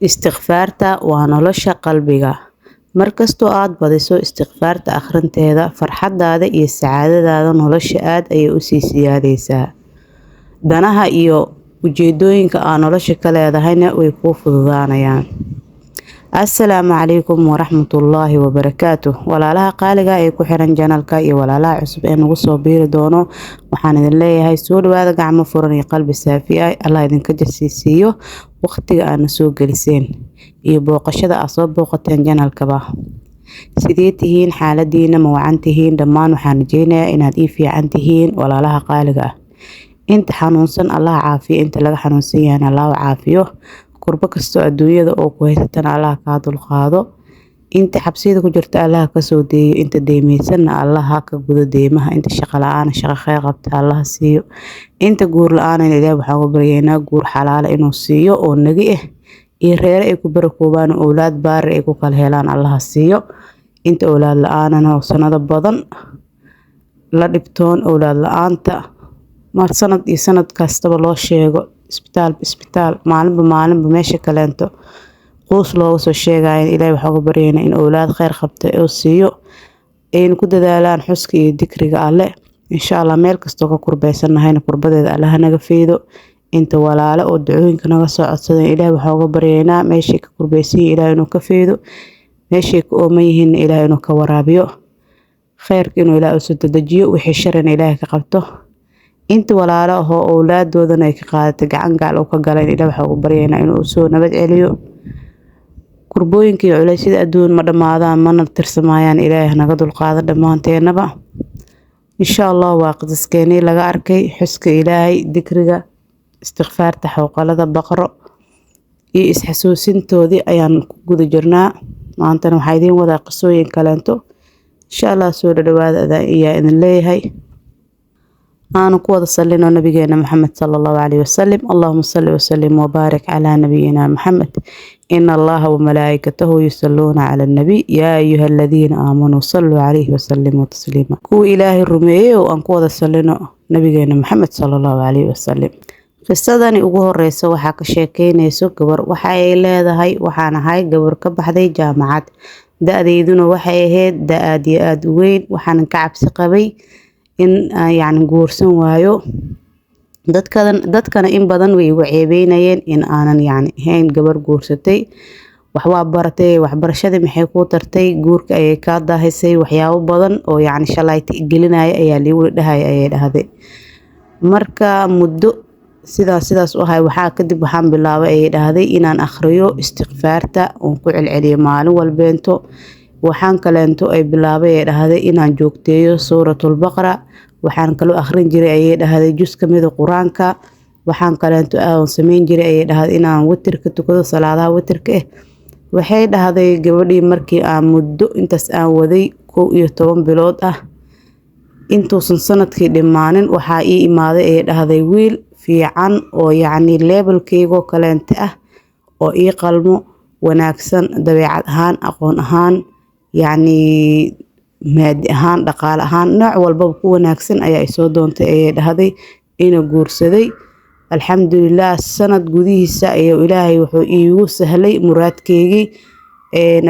Istikfaarta waa nolosha qalbiga. Markastoo aad badiso istikfaarta akhrinteeda, farxadaada iyo sacaadadaada nolosha aad ayay u sii siyaadaysaa. Danaha iyo ujeedooyinka aad nolosha ka leedahayna way kuu fududaanayaan. Assalaamu calaykum waraxmatullaahi wabarakaatuh. Walaalaha qaaliga ee ku xiran channelka iyo walaalaha cusub ee nagu soo biiri doono, waxaan idin leeyahay soo dhawaada gacmo furan iyo qalbi saafi ah. Allah idinka jasiisiyo waqtiga aad soo geliseen iyo booqashada aad soo booqateen channelkaba. Sidee tihiin xaaladiina ma wacan tihiin? Dhammaan waxaan rajeynayaa inaad ii fiican tihiin walaalaha qaaliga ah. Inta xanuunsan Allah caafiyo, inta laga xanuunsan yahay Allah caafiyo. Kurba kasto adduunyada oo ku haysatan Allah ka dulqaado. Inta xabsiyada ku jirta Allah ka soo deeyo, inta deemaysan Allah ka gudo deemaha, inta shaqo la'aan shaqo khayr qabta Allah siiyo. Inta guur la'aan Ilaahay waxaan ugu baryaynaa guur xalaal inuu siiyo oo nagi ah. iyo reer ay ku barakoobaan awlaad baar ay ku kala helaan Allah siiyo. Inta awlaad la'aanana oo sanado badan la dhibtoon awlaad la'aanta mar sanad iyo sanad kastaba loo sheego isbitaal maalinba meesha kaleento qoys looga soo sheegayo. Ilaahay waxaan ugu baryaynaa in awlaad khayr qabta oo siiyo, ayna ku dadaalaan xuska iyo dikriga Alle. Insha Allah meel kastoo ka kurbaysannahayna kurbadeeda Allah naga fiido. Inta walaalo oo ducooyinka naga soo codsadeen Ilaahay waxaan ugu baryaynaa meeshii ka kurbaysan Ilaahay inuu ka fiido, meeshii ka ooman yihiin Ilaahay inuu ka waraabiyo, khayrka inuu Ilaahay u soo dedejiyo, wixii sharina Ilaahay ka qabto. Inta walaalo oo awlaadoodana ay ka qaadatay gacan gaal oo ka galeen Ilaahay waxaan ugu baryaynaa inuu soo nabad celiyo. Kurbooyinka iyo culaysyada adduun ma dhamaadaan mana tirsamayaan. Ilaahay naga dulqaado dhammaanteenaba. Insha Allah waa qadaskeeni laga arkay xuska Ilaahay, dikriga, istikfaarta, xawqalada baqro iyo isxasuusintoodii ayaan ku guda jirnaa. Maantana waxaa idiin wadaa qisooyin kaleento. Insha Allah soo dhawaada ayaa idin leeyahay. أنا قوة صلينا نبينا محمد صلى الله عليه وسلم. اللهم صل وسلم وبارك على نبينا محمد. إن الله وملائكته يصلون على النبي يا أيها الذين آمنوا صلوا عليه وسلموا تسليما. كو إله الرمي وأن قوة صلينا نبينا محمد صلى الله عليه وسلم. qisadani ugu horeyso waxa ka sheekeynayso gabar waxay leedahay waxaan ahay gabar ka baxday jaamacad. Da'deeduna waxay ahayd da'ad iyo aad u weyn. Waxaan ka cabsi qabay in yani guursan waayo. dadkana in badan way igu ceebeynayeen in aanan yani ahayn gabar guursatay. wax waa baratay, waxbarashada maxay ku tartay, guurka ayay ka daahisay, waxyaabo badan oo yani shalayta gelinaya ayaa liigu dhahay ayay dhahday. Marka muddo sidaas u ahay waxaa kadib waxaan bilaabay ayay dhahday inaan akhriyo istikfaarta oo ku celceliyo maalin walbeento. waxaan kaleento ay bilaabay ay dhahday inaan joogteeyo suuratul baqara. waxaan kaloo akhrin jiray ayay dhahday juz kamid ah quraanka. waxaan kaleento aan sameyn jiray ayay dhahday inaan witirka tukado salaadaha witirka ah. waxay dhahday gabadhii markii aan muddo intaas aan waday 11 bilood ah intuusan sanadkii dhamaanin waxaa ii imaaday ayay dhahday wiil fiican oo yani levelkayga kaleento ah oo ii qalmo wanaagsan dabeecad ahaan aqoon ahaan يعني maadi ahaan dhaqaale ahaan nooc walba ku wanaagsan ayaa soo doontay ayay dhahday inuu guursaday. alxamdulillah sanad gudihiisa ayaa Ilaahay wuxuu iigu sahlay muraadkeygii.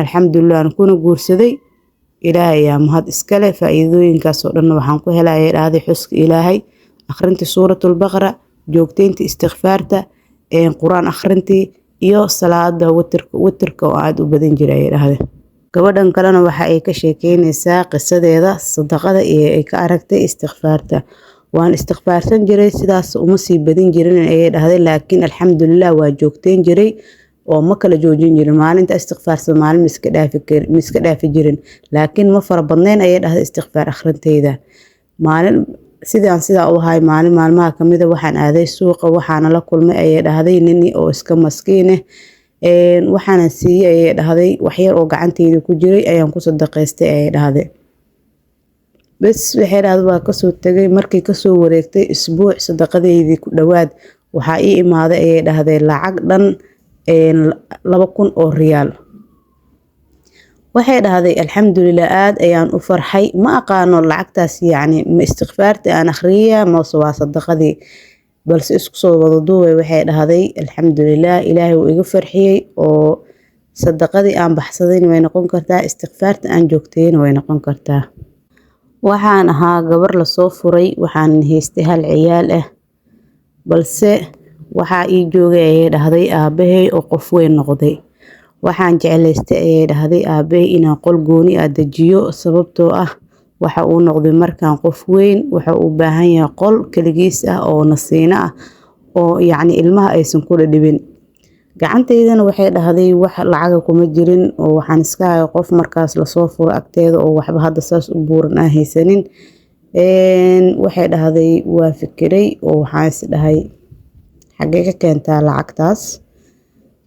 alxamdulillah kuna guursaday. Ilaahay ayaa mahad iska leh. faa'iidooyinkaas oo dhan waxaan ku helay ayay dhahday xuska Ilaahay, akhrinta suuratul baqara, joogteynta istikfaarta, quraan akhrintii iyo salaada witirka oo aad u badan jiray ayay dhahday. gabadhan kalena waxa ay ka sheekeynaysaa qisadeeda sadaqada ee ay ka aragtay istikfaarta. waan istikfaarsan jiray sidaas uma sii badin jirin ayay dhahday, laakiin alxamdulillah waa joogteyn jiray oo ma kala joojin jirin. maalinta istikfaarsan maalin iska dhaafi jirin, laakiin ma fara badnayn ayay dhahday istikfaar akhrinteyda. maalin sidaa u ahay maalin maalmaha kamid ah waxaan aaday suuqa waxaana la kulmay ayay dhahday nin oo iska maskiin ah. waxaana siiyay ayay dhahday wax yar oo gacanteyda ku jiray ayaan ku sadaqaystay ayay dhahday. bas waxay dhahday waa ka soo tagay markii ka soo wareegtay isbuuc sadaqadeydii ku dhawaad waxaa ii imaaday ayay dhahday lacag dhan 2,000 oo riyaal. waxay dhahday alxamdulillah aad ayaan u farxay. ma aqaano lacagtaas yani ma istikfaarta aan akhriyaa ma waa sadaqadii. balse isku soo wada duubay waxay dhahday alxamdulilah, ilaahay wuu iga farxiyey oo sadaqadii aan baxsadayna way noqon kartaa, istighfaarta aan joogtayna way noqon kartaa. Waxaan ahaa gabar lasoo furay, waxaan haystay hal ciyaal ah, balse waxaa ii joogay ayay dhahday aabahay oo qof weyn noqday. Waxaan jeclaystay ayay dhahday aabahay inaan qol gooni ah dejiyo, sababtoo ah waxa uu noqday markaan qof weyn, waxa uu baahan yahay qol kaligiis ah oo nasiino ah oo yacni ilmaha aysan kula dhibin. Gacantaydana waxay dhahday wax lacaga kuma jirin oo waxaan iska ahay qof markaas lasoo furo agteeda oo waxba hadda saas u buuran aan haysanin. Waxay dhahday waa fikiray oo waxaan is dhahay xagee ka keentaa lacagtaas.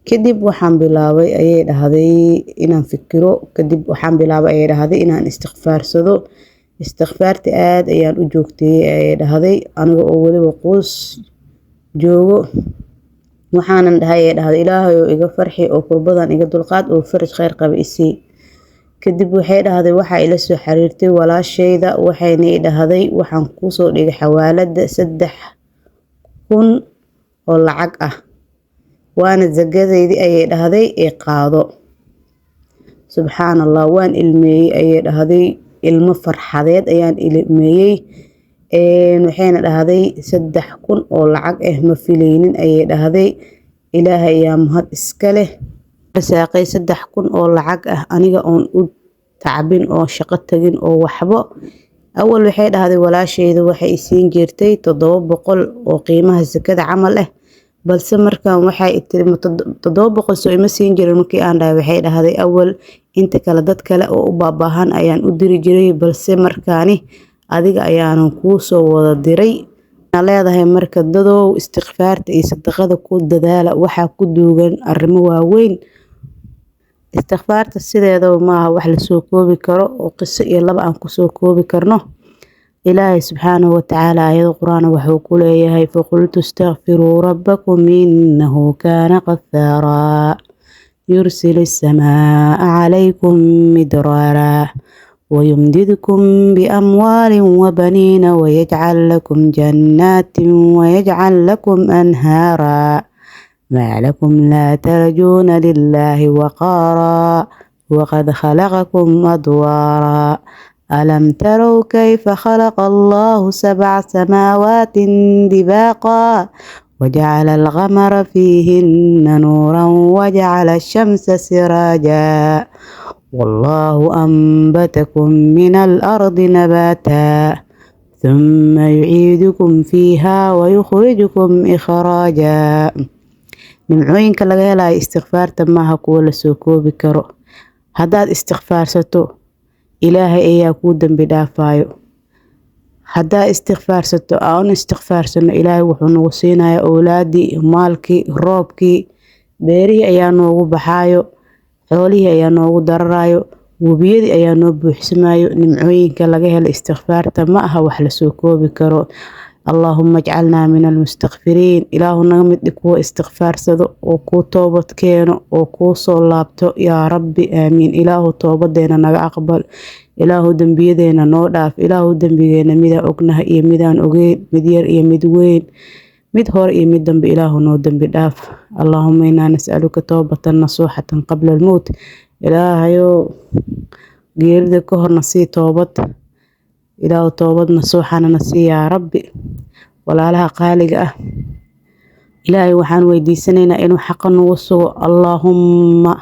Kadib waxaan bilaabay ayay dhahday inaan fikiro, kadib waxaan bilaabay ayay dhahday inaan istighfaarsado. Istighfaarta aad ayaan u joogtay ayay dhahday aniga oo waliba quus joogo. Waxaanan dhahay ayay dhahday ilaahay oo iga farxi oo kurbadan iga dulqaad oo faraj khayr qaba isii. Kadib waxay dhahday waxa ila soo xiriirtay walaashayda, waxayna ii dhahday waxaan ku soo dhigay xawaalada 3,000 oo lacag ah, waana zakadeydii ayay dhahday ee qaado. Subxaanallah, waan ilmeeyey ayay dhahday, ilmo farxadeed ayaan ilmeeyey. Waxayna dhahday 3,000 oo lacag ah ma filaynin ayay dhahday, ilaahay ayaa mahad iska leh. Rasaaqay 3,000 oo lacag ah aniga oon u tacbin oo shaqo tagin oo waxba. Awal waxay dhahday walaashayda waxay isiin jirtay 700 oo qiimaha zakada camal ah, balse markaan waxay tiri 700 soo ima siin jirin. Markii aan dhahay waxay dhahday awal inta kale dad kale oo u baahan ayaan u diri jiray, balse markaani adiga ayaanan kuu soo wada diray. Leedahay marka dadow istighfaarta iyo sadaqada ku dadaala, waxaa ku duugan arrimo waaweyn. Istighfaarta sideedaba maaha wax la soo koobi karo oo qiso iyo laba aan ku soo koobi karno. Ilaahay subxaanahu wa tacaala aayado quraan wuxuu ku leeyahay faqultu astaghfiruu rabbakum innahu kaana ghaffaaraa yursilis samaa'a calaykum midraaraa ويمددكم بأموال وبنين ويجعل لكم جنات ويجعل لكم أنهارا ما لكم لا ترجون لله وقارا وقد خلقكم أطوارا ألم تروا كيف خلق الله 7 سماوات دباقا وجعل القمر فيهن نورا وجعل الشمس سراجا والله أنبتكم من الأرض نباتا ثم يعيدكم فيها ويخرجكم إخراجا. nimcooyinka laga helayo istighfaarta maaha kuwa la soo koobi karo. Haddaad istighfaarsato ilaahay ayaa kuu dambi dhaafayo. Haddaad istighfaarsato aan istighfaarsano ilaahay wuxuu nagu siinayaa awlaadii, maalkii, roobkii, beerihii ayaa noogu baxaayo, xoolihii ayaa noogu dararayo, webiyadii ayaa noo buuxsamayo. nimcooyinka laga helo istighfaarta ma aha wax la soo koobi karo. اللهم اجعلنا من المستغفرين. إله نغمد كو استغفار صدق وكو توبت كينو وكو صلابتو يا ربي آمين. إله توبت دينا نغا أقبل، إله دنبي دينا نوداف، إله دنبي دينا ميدا أقنها إيا ميدان أغيد مدير إيا مدوين مدهور إيا مدن بإله نو دنبي داف. اللهم إنا نسألك توبة نصوحة قبل الموت. إله يو غير كهر نسي توبت، إله توبت نصوحة نسي يا ربي. walaalaha qaaliga ah ilaahay waxaan weydiisanaynaa inuu xaq nagu sugo. allahumma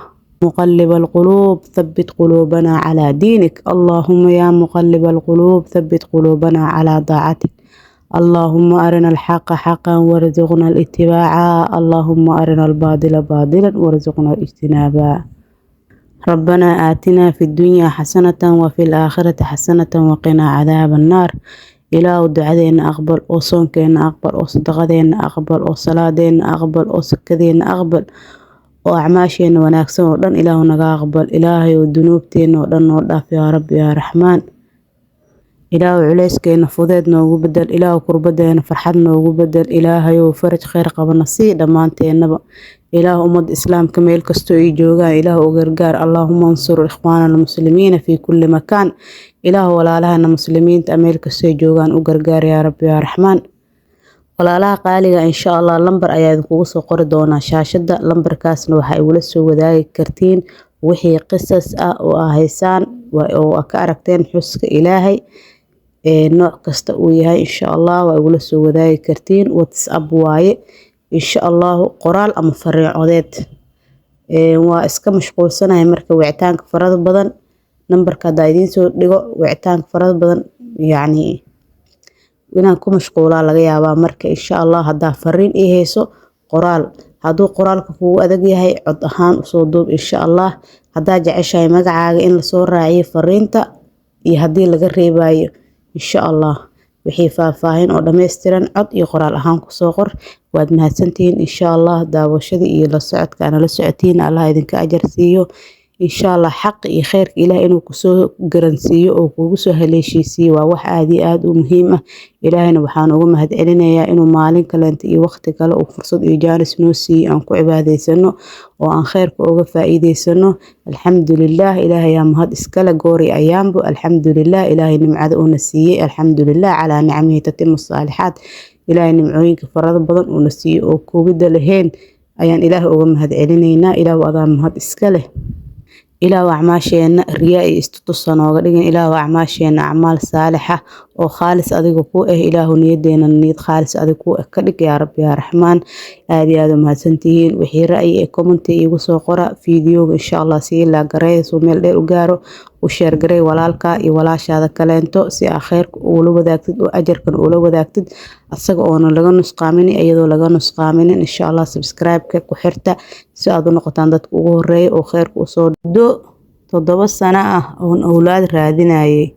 muqallib alquluub thabbit quluubana calaa diinik. allahumma yaa muqallib alquluub thabbit quluubana calaa daacatik. allahumma arina alxaqa xaqan warzuqna alitibaaca. allahumma arina albaadila baadilan warzuqna alijtinaaba. ربنا آتنا في الدنيا حسنة وفي الآخرة حسنة وقنا عذاب النار. إله دعادينا أقبل أو صونكينا أقبل أو صدقادينا أقبل أو صلادينا أقبل أو سكدينا أقبل أو أعماشينا وناكسون ودن إله نغا أقبل. إلهي ودنوبتينا ودن وداف يا رب يا رحمن. إله عليسكينا فضيد نوغو بدل، إله كربدينا فرحد نوغو بدل. إلهي وفرج خير قبل نصيب دمانتينا بقى. إله أمد إسلام كميل كستو إيجوغا إله وغرغار. اللهم انصر إخواننا المسلمين في كل مكان. إله ولا لهنا مسلمين تأميل كستو إيجوغان وغرغار يا رب يا رحمن. walaalaha qaaliga insha Allah lambar ayaa idinkugu soo qori doonaa shaashada. Lambarkaasna waxa igula soo wadaagi kartiin wixii qisas ah oo haysaan oo ka aragteen xuska Ilaahay nooc kasta uu yahay insha Allah waa igula soo wadaagi kartiin. WhatsApp waaye insha Allah qoraal ama fariin codeed. waa iska mashquulsanahay marka wicitaanka farada badan nambarka hadaa idiin soo dhigo wicitaanka farada badan yacni inaan ku mashquulaa laga yaabaa. marka insha Allah hadaa fariin ii hayso qoraal haduu qoraalka kugu adag yahay cod ahaan usoo duub insha Allah. hadaa jeceshahay magacaaga in lasoo raaciyo fariinta iyo hadii laga reebayo insha Allah wixii faahfaahin oo dhameystiran cod iyo qoraal ahaan ku soo qor. waad mahadsantihiin insha Allah daawashada iyo la socodka ana la socotiin. Allah idinka ajar siiyo insha Allah. xaq iyo khayrka Ilaahay inuu ku soo garansiiyo oo kugu soo haleeshiisiyo waa wax aad iyo aad u muhiim ah. Ilaahayna waxaan ugu mahadcelinayaa inuu maalin kaleento iyo waqti kale oo fursad iyo jaanis noo siiyo aan ku cibaadaysano oo aan khayrka uga faa'iideysano. alxamdulillah Ilaahay yaa mahad iskala goori ayaanbu. alxamdulillah Ilaahay nimcada uuna siiyay. alxamdulillah calaa nicamihi tatimu saalihaat. Ilaahay nimcooyinka farada badan uuna siiyay oo koobida lahayn ayaan Ilaahay uga mahadcelinaynaa. Ilaahu adaa mahad iska leh. إلى وعماشينا رياء استتصن وقدين إلى وعماشينا أعمال صالحة وخالص أذكوا إله نيدنا النيد خالص أذكوا كلك يا رب يا رحمن. هذه ما سنتين وحي رأي كومنتي وسو قرأ فيديو إن شاء الله سي لا قريس وميل دير وقارو وشير قري walaalka iyo walaashaada kaleento si akhiir ula wadaagtid oo ajarkan ula wadaagtid asaga oo laga nusqaamin iyadoo laga nusqaamin insha Allah subscribe-ka ku xirta si aad u noqotaan dadka ugu horeeya oo khayrka u soo do 7 sano ah oo awlaad raadinayay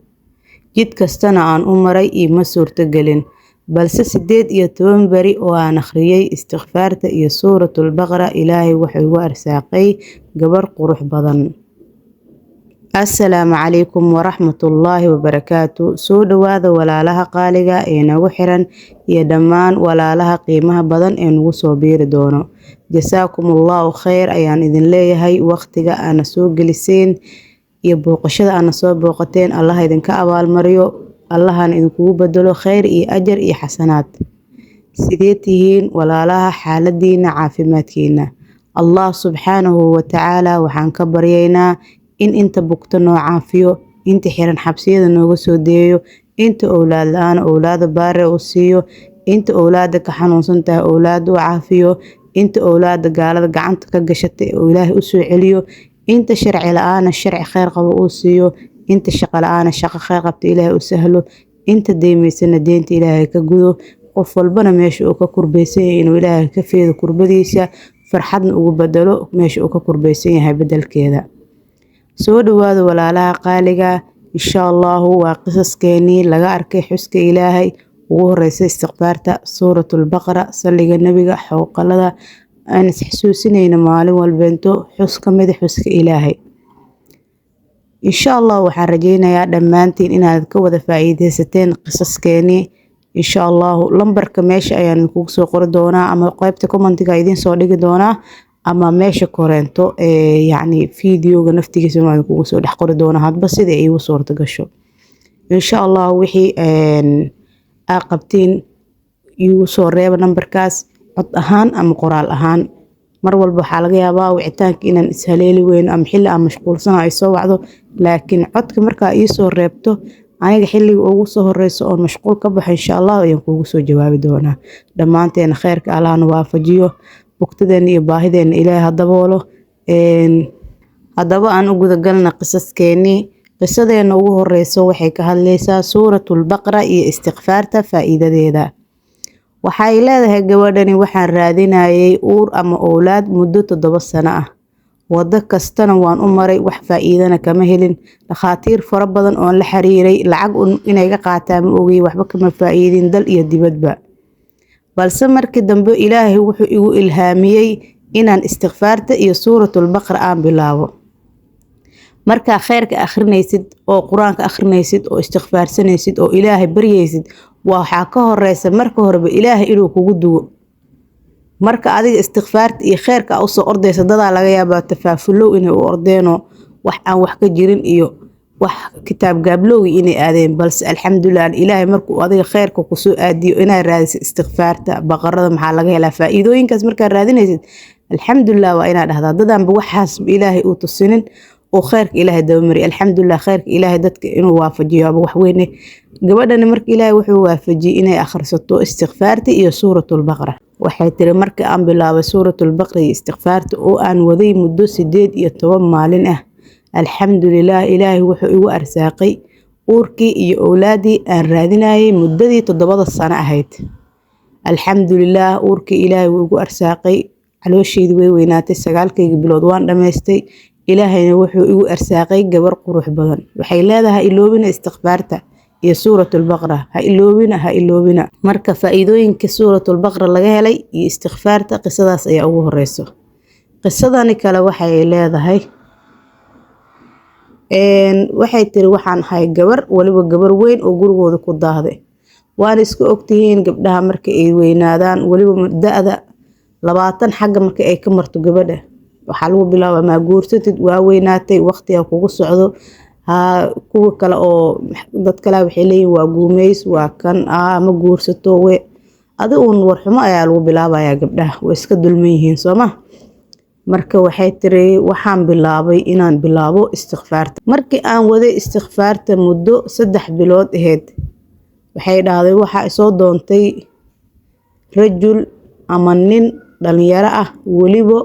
jid kastana aan u maray ima suurta galin balse 18 bari oo aan akhriyay istighfaarta iyo suuratul baqara Ilaahay wuxuu igu arsaaqay gabar qurux badan. السلام عليكم ورحمة الله وبركاته. سود هذا ولا لها قالقة إنه حرن يدمان ولا لها قيمة بدن إنه صبير دونه. جزاكم الله خير أيان إذن لي هاي وقتك أنا سوق لسين يبوقشد أنا سوق بوقتين الله إذن كأبال مريو الله أن إذن بدلو خير أجر حسنات سيديتهين ولا لها حال الدين عافماتكين الله سبحانه وتعالى وحان كبرينا إن أنت بوقتنا عافيو أنت حيران حبسية نوغو سوديو أنت أولاد الآن أولاد بارة أوسيو أنت أولادك حنوصنتها أولاد وعافيو أنت أولاد قالت قعنتك قشت إلهي أسوي عليو أنت شرع الآن الشرع خير قبو أوسيو أنت الشقة الآن الشقة خير قبت إلهي أسهلو أنت ديمي سنة دينت إلهي كقودو قف والبنا ماشي أوكا كربيسين إنو إلهي كفيد كربديسة فرحدنا أوكا بدلو ماشي أوكا كربيسين هاي بدل كذا. soo dhawaada walaalaha qaaliga insha Allah waa qisaskeeni laga arkay xuska Ilaahay ugu horeysay istighfaarta suuratul baqara salliga nabiga xooqalada aan isxasuusinayna maalin walbeento xuska mid xuska Ilaahay insha Allah waxaan rajaynayaa dhammaantiin inaad ka wada faa'iideysateen qisaskeeni insha Allah lambarka meesha ayaan kugu soo qori doonaa ama qaybta commentiga idin soo dhigi doonaa ama meesha koreento يعني فيديو نفتيجي ما نكون سو دحقور دونا هاد بس إذا أيوة صورة قشو إن شاء الله وحي عاقبتين يوصل ريب نمبر كاس عط أهان أم قرال أهان مرول بحالة يابا وعتانك إن إسهالي وين أم حل أم مشغول صنع يسوى بعضه لكن عطك مركا يسوى ريبته أنا حلي ووصل الرئيس أو مشغول كبح إن شاء الله ينكون سو جواب دونا لما أنت أنا خيرك على نوافجيه وقتدين iyo baahideen Ilaahay hadaboolo hadaba aan ugu galna qisaskeeni qisadeena ugu horeyso waxay ka hadlaysaa suuratul baqara iyo istighfaarta faa'iidadeeda waxay leedahay gabadhani waxaan raadinayay uur ama awlaad muddo 7 sano ah wada kastana waan u maray wax faa'iidana kama helin dhaqaatiir fara badan oo la xiriiray lacag inay ka qaataan ma ogeey waxba kama faa'iidin dal iyo dibadba balse markii dambe Ilaahay wuxuu igu ilhaamiyay inaan istighfaarta iyo suuratul baqara aan bilaabo marka khayrka akhrinaysid oo quraanka akhrinaysid oo istighfaarsanaysid oo Ilaahay baryaysid waxa ka horeysa marka horeba Ilaahay inuu kugu duwo marka adiga istighfaarta iyo khayrka u soo ordaysa dad laga yaabaa tafaafulow inay u ordeeno wax aan wax ka jirin iyo wax kitaab gaablowgi inay aadeen balse alxamdulilah ilaahay markuu adiga khayrka ku soo aadiyo inaa raadisid istighfaarta baqarada maxaa laga helaa faa'iidooyinkaas markaa raadinaysid alxamdulilah waa inaa dhahdaa dadaanba waxaas ilaahay uu tusinin oo khayrka ilaahay dabamari alxamdulilah khayrka ilaahay dadka inuu waafajiyo aba wax weyne gabadhani marka ilaahay wuxuu waafajiyey inay akhrisato istighfaarta iyo suuratul baqara waxay tiri markii aan bilaabay suuratul baqara iyo istighfaarta oo aan waday muddo 8 maalin ah alxamdulilah ilaahay wuxuu igu arsaaqay uurkii iyo awlaadii aan raadinayay muddadii 7 sano ahayd alxamdulilah uurkii ilaahay wuu igu arsaaqay calooshaydu way weynaatay 9 bilood waan dhameystay ilaahayna wuxuu igu arsaaqay gabar qurux badan waxay leedahay iloobina istighfaarta iyo suuratul baqara ha iloobina marka faa'iidooyinka suuratul baqara laga helay iyo istighfaarta qisadaas ayaa ugu horeyso qisadani kale waxay leedahay waxay tiri waxaan ahay gabar waliba gabar weyn oo gurigooda ku daahday waan isku ogtihiin gabdhaha marka ay weynaadaan waliba da'da 20 xagga marka ay ka marto gabadha waxaa lagu bilaabaa ma guursatid waa weynaatay waqtiga kugu socdo kuwa kale oo dad kale waxay leeyihiin waa guumeys waa kan ma guursato we adigu warxumo ayaa lagu bilaabayaa gabdhaha way iska dulman yihiin sooma marka waxay tiri waxaan bilaabay inaan bilaabo istighfaarta markii aan waday istighfaarta muddo 3 bilood ahayd waxay dhahday waxa soo doontay rajul ama nin dhalinyaro ah waliba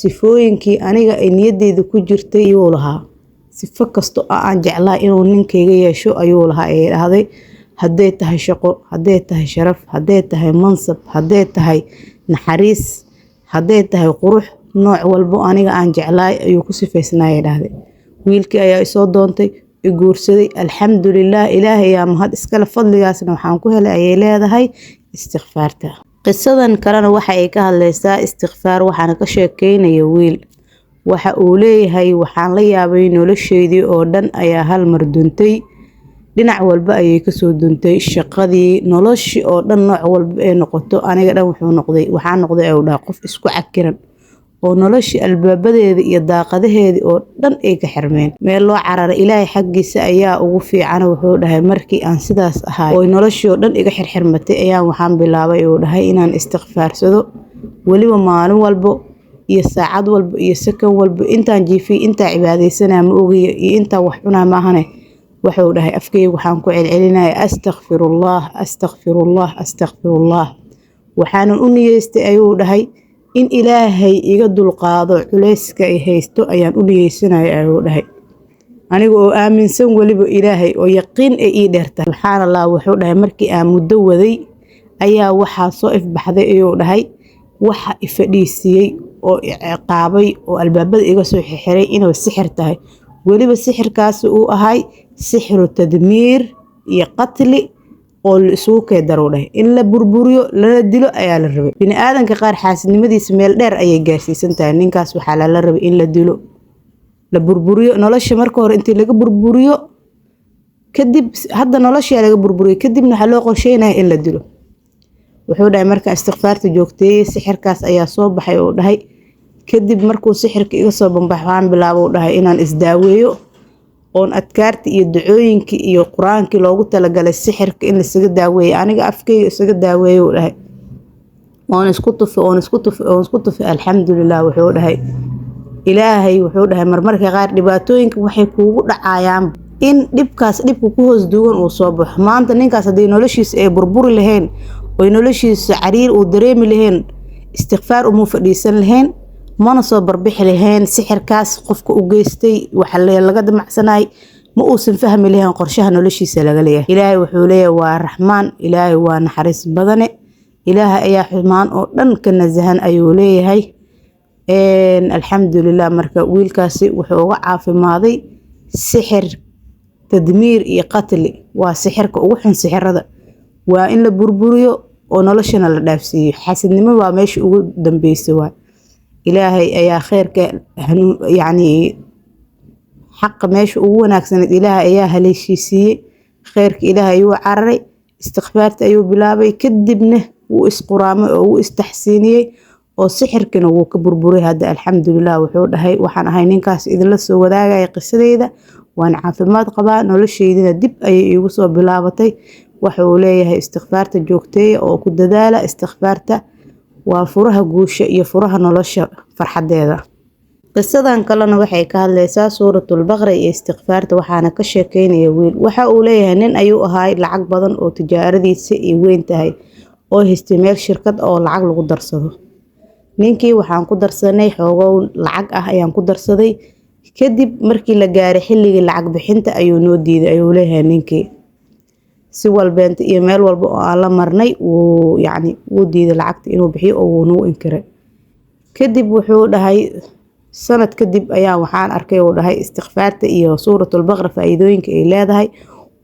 sifooyinkii aniga ay niyadeyda ku jirtay ayuu lahaa sifo kasto aan jeclaa inuu ninkayga yeesho ayuu lahaa ay dhahday haday tahay shaqo haday tahay sharaf haday tahay mansab haday tahay naxariis haday tahay qurux nooc walbo aniga aan jeclaay ayuu ku sifaysnaayay dhahday wiilkii ayaa soo doontay i guursaday alxamdulilah ilaahay yaa mahad iskala fadligaasna waxaan ku helay ayay leedahay istighfaarta qisadan kalena waxa ay ka hadlaysaa istighfaar waxaana ka sheekeynaya wiil waxa uu leeyahay waxaan la yaabay nolosheedii oo dhan ayaa hal mar duntay dhinac walba ayay ka soo duntay shaqadii noloshii oo dhan nooc walba ay noqoto aniga dhan waxaan noqday oo dhaa qof isku cakiran oo noloshii albaabadeeda iyo daaqadaheedii oo dhan ay ka xirmeen meel loo cararay ilaahay xaggiisa ayaa ugu fiican wuxuu dhahay markii aan sidaas ahay oo noloshii oo dhan iga xirxirmatay ayaan waxaan bilaabay oo dhahay inaan istighfaarsado waliba maalin walba iyo saacad walba iyo sakan walba intaan jiifay intaan cibaadeysanaa ma ogiyo iyo intaan wax cunaa maahane wuxuu dhahay afkayga waxaan ku celcelinaya astaghfirullah waxaan u niyeystay ayuu dhahay in ilaahay iga dulqaado culayska ay haysto ayaan u niyeysanaya ayuu dhahay aniga oo aaminsan waliba ilaahay oo yaqiin ay ii dheertay subxaanallah wuxuu dhahay markii aan muddo waday ayaa waxaa soo ifbaxday ayuu dhahay waxa ifadhiisiyey oo ciqaabay oo albaabada iga soo xiray inuu sixir tahay waliba sixirkaas uu ahay sixru tadmiir iyo qatli oo isugu keedaro dhahay in la burburiyo lana dilo ayaa la rabay bini aadanka qaar xaasidnimadiisa meel dheer ayay gaarsiisan tahay ninkaas waxaa la rabay in la dilo la burburiyo nolosha marka hore intii laga burburiyo kadib hadda nolosha laga burburiyo kadibna waxa loo qorsheynaa in la dilo wuxuu dhahay marka istighfaarta joogtay sixirkaas ayaa soo baxay oo dhahay kadib markuu sixirka iga soo banbax waxaan bilaabay oo dhahay inaan isdaaweeyo oon adkaarta iyo ducooyinka iyo quraankii loogu talagalay sixirka in la isaga daaweeyo aniga afkayga isaga daaweeyo oo dhahay oon isku tufay alxamdulilah wuxuu dhahay ilaahay wuxuu dhahay marmarka qaar dhibaatooyinka waxay kuugu dhacayaan in dhibka ku hoos duugan uu soo baxo maanta ninkaas haday noloshiisa ay burburi lahayn oo noloshiisa cariir uu dareemi lahayn istighfaar uma fadhiisan lahayn mana soo barbixi lahayn sixirkaas qofka u geystay waxa laga damacsanay ma uusan fahmi lahayn qorshaha noloshiisa laga leeyahay ilaahay wuxuu leeyahay waa raxmaan ilaahay waa naxariis badane ilaahay ayaa xumaan oo dhan ka nasahan ayuu leeyahay alxamdulilah marka wiilkaasi wuxuu uga caafimaaday sixir tadmiir iyo qatli waa sixirka ugu xun sixirada waa in la burburiyo oo noloshana la dhaafsiiyo xasidnimo waa meesha ugu dambeysay waa ilaahay ayaa khayrka yani xaq meesha ugu wanaagsaneed ilaahay ayaa haleeshiisiyey khayrka ilaahay ayuu cararay istighfaarta ayuu bilaabay kadibna wuu isquraamay oo wuu istaxsiiniyey oo sixirkina wuu ka burburay. Hadda alxamdulilah wuxuu dhahay waxaan ahay ninkaas idinla soo wadaagaya qisadeyda, waan caafimaad qabaa, nolosheydina dib ayay iigu soo bilaabatay. waxa uu leeyahay istikfaarta joogteeya oo ku dadaala. Istikfaarta waa furaha guusha iyo furaha nolosha farxadeeda. qisadan kalena waxay ka hadlaysaa suuratul baqara iyo istikfaarta, waxaana ka sheekeynaya wiil. waxa uu leeyahay nin ayuu ahay lacag badan oo tijaaradiisa ay weyn tahay oo haystay meel shirkad oo lacag lagu darsado. ninkii waxaan ku darsanay xoogow lacag ah ayaan ku darsaday. kadib markii la gaaray xilligii lacag bixinta ayuu noo diiday ayuu leeyahay ninkii. si walbeenta iyo meel walba oo aan la marnay wuu diiday lacagta inuu bixiyo oo wuu noo inkiray. kadib wuxuu dhahay sanad kadib ayaa waxaan arkay uu dhahay istikfaarta iyo suuratul baqara faa'iidooyinka ay leedahay.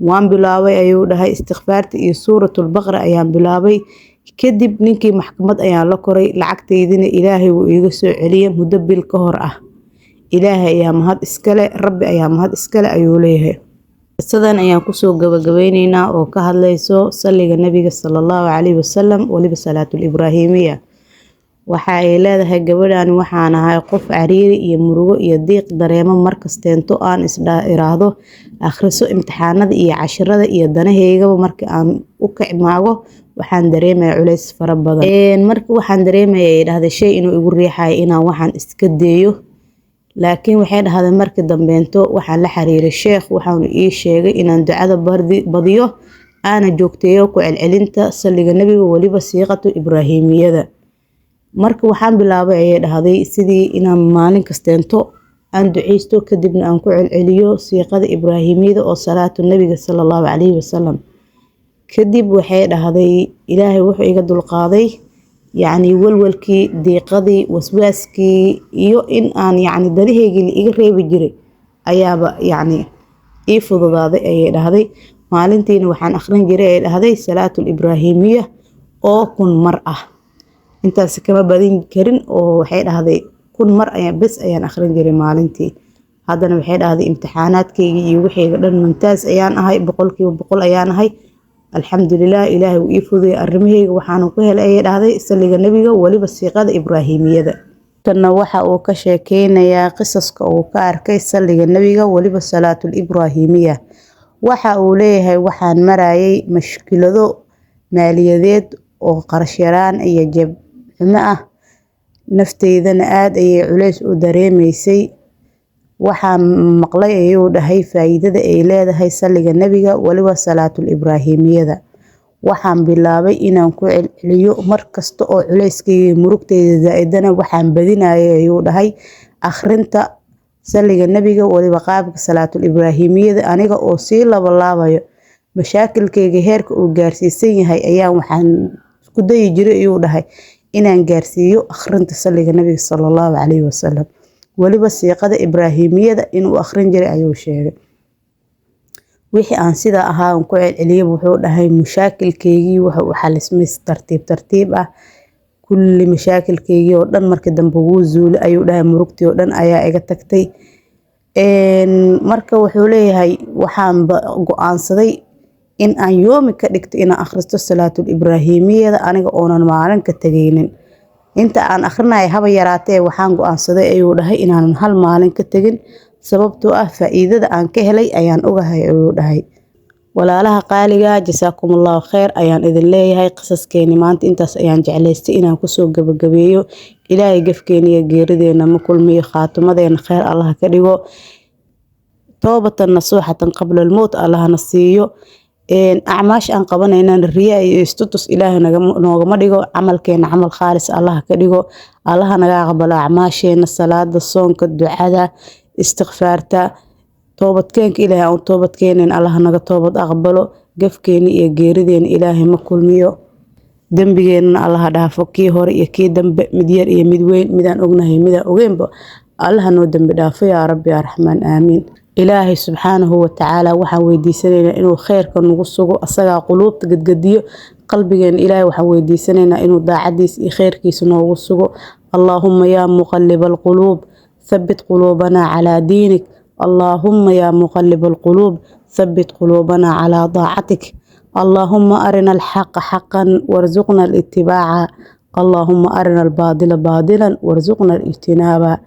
waan bilaabay ayuu dhahay istikfaarta iyo suuratul baqara ayaan bilaabay. kadib ninkii maxkamad ayaan la koray, lacagteydina ilaahay wuu iiga soo celiyay muddo bil ka hor ah. ilaahay ayaa mahad iskale, rabbi ayaa mahad iskale ayuu leeyahay. qisadan ayaan kusoo gabagabeyneynaa oo ka hadlayso salliga nabiga sallallahu calayhi wasallam waliba salaatul ibraahimiya. waxa ay leedahay gabadhani waxaan ahay qof cariiri iyo murugo iyo diiq dareemo markasteento aan iraahdo akhriso imtixaanada iyo casharada iyo danahaygaba. markii aan u kicmaago waxaan dareemayaa culays fara badan. markii waxaan dareemayaa ay dhahday shay inuu igu riixayo inaan waxaan iska deeyo. laakiin waxay dhahday markii dambeento waxaan la xiriiray sheekh, waxaanu ii sheegay inaan ducada badiyo, aana joogteeyo ku celcelinta salliga nabiga waliba siiqatu ibraahimiyada. marka waxaan bilaabay ayay dhahday sidii inaan maalin kasteento aan duceysto, kadibna aan ku celceliyo siiqada ibraahimiyada oo salaatu nabiga sallallahu calayhi wasallam. kadib waxay dhahday ilaahay wuxuu iga dulqaaday walwalkii, diiqadii, waswaaskii iyo in aan danahaygii iga reebi jiray ayaaba ii fududaaday ayay dhahday. maalintiina waxaan akhrin jiray ay dhahday salaatul ibraahimiya oo 1000 mar ah. intaas kama badin karin oo waxay dhahday 1000 mar bes ayaan akhrin jiray maalintii. haddana waxay dhahday imtixaanaadkayga iyo wixii dhan mumtaaz ayaan ahay, 100% ayaan ahay. alxamdulilah ilaahay wuu ii fududeeyay arrimahayga, waxaanu ku helay ayay dhahday salliga nabiga waliba siiqada ibraahimiyada. kana waxa uu ka sheekeynayaa qisaska uu ka arkay salliga nabiga waliba salaatul ibraahimiya. waxa uu leeyahay waxaan marayay mashkilado maaliyadeed oo qarash yaraan iyo jeb xumo ah. nafteydana aad ayay culays u dareemaysay. waxaan maqlay ayuu dhahay faa'iidada ay leedahay salliga nabiga waliba salaatul ibraahimiyada. waxaan bilaabay inaan ku celceliyo markasta oo culayskayga murugteyda zaa'idana waxaan badinayay ayuu dhahay akhrinta salliga nabiga waliba qaabka salaatul ibraahimiyada, aniga oo sii labalaabayo mashaakilkayga heerka uu gaarsiisan yahay waxaan isku dayi jiray ayuu dhahay inaan gaarsiiyo akhrinta salliga nabiga sallallahu calayhi wasallam waliba siiqada ibraahimiyada inuu akhrin jiray ayuu sheegay. wixii aan sidaa ahaa ku celceliyay wuxuu dhahay mashaakilkaygii wuxuu xalismay tartiib ah. kulli mashaakilkaygii oo dhan markii dambe wuu zuulay ayuu dhahay, murugtii oo dhan ayaa iga tagtay. marka wuxuu leeyahay waxaan go'aansaday in aan yoomi ka dhigto inaan akhristo salaatul ibraahimiyada aniga oonan maalin ka tagaynin. inta aan akhrinayo haba yaraatee waxaan go'aansaday ayuu dhahay inaanan hal maalin ka tagin, sababtoo ah faa'iidada aan ka helay ayaan ogahay ayuu dhahay. walaalaha qaaliga jasaakumullahu khayr ayaan idin leeyahay. qisaskeeni maanta intaas ayaan jeclaystay inaan kusoo gabagabeeyo. ilaahay gafkeena iyo geerideena ma kulmiyo, khaatimadeena khayr allah ka dhigo. toobatan nasuuxatan qabla almowt allahna siiyo. acmaash aan qabanayna riyaa iyo istutus ilaahay noogama dhigo. camalkeena camal khaalis allah ka dhigo. allah naga aqbalo acmaasheena, salaada, soonka, ducada, istikfaarta, toobadkeenka ilaahay aan toobadkeenin allah naga toobad aqbalo. gafkeena iyo geerideena ilaahay ma kulmiyo. dambigeenna allah dhaafo, kii hore iyo kii dambe, mid yar iyo mid weyn, midaan ognahay midaan ogeynba allah noo dambi dhaafo yaa rabbi yaa raxmaan aamiin. ilaahay subxaanahu watacaala waxaan weydiisanaynaa inuu khayrka nagu sugo, asagaa quluubta gadgadiyo. qalbigeena ilaahay waxaan weydiisanaynaa inuu daacadiisa iyo khayrkiisa noogu sugo. allaahumma yaa muqalliba alquluub thabbit quluubanaa calaa diinik. allaahumma yaa muqalliba alquluub thabbit quluubanaa calaa daacatik. allaahumma arina alxaqa xaqan warzuqna alitibaaca اللهم أرنا الباطل باطلا وارزقنا الاجتناب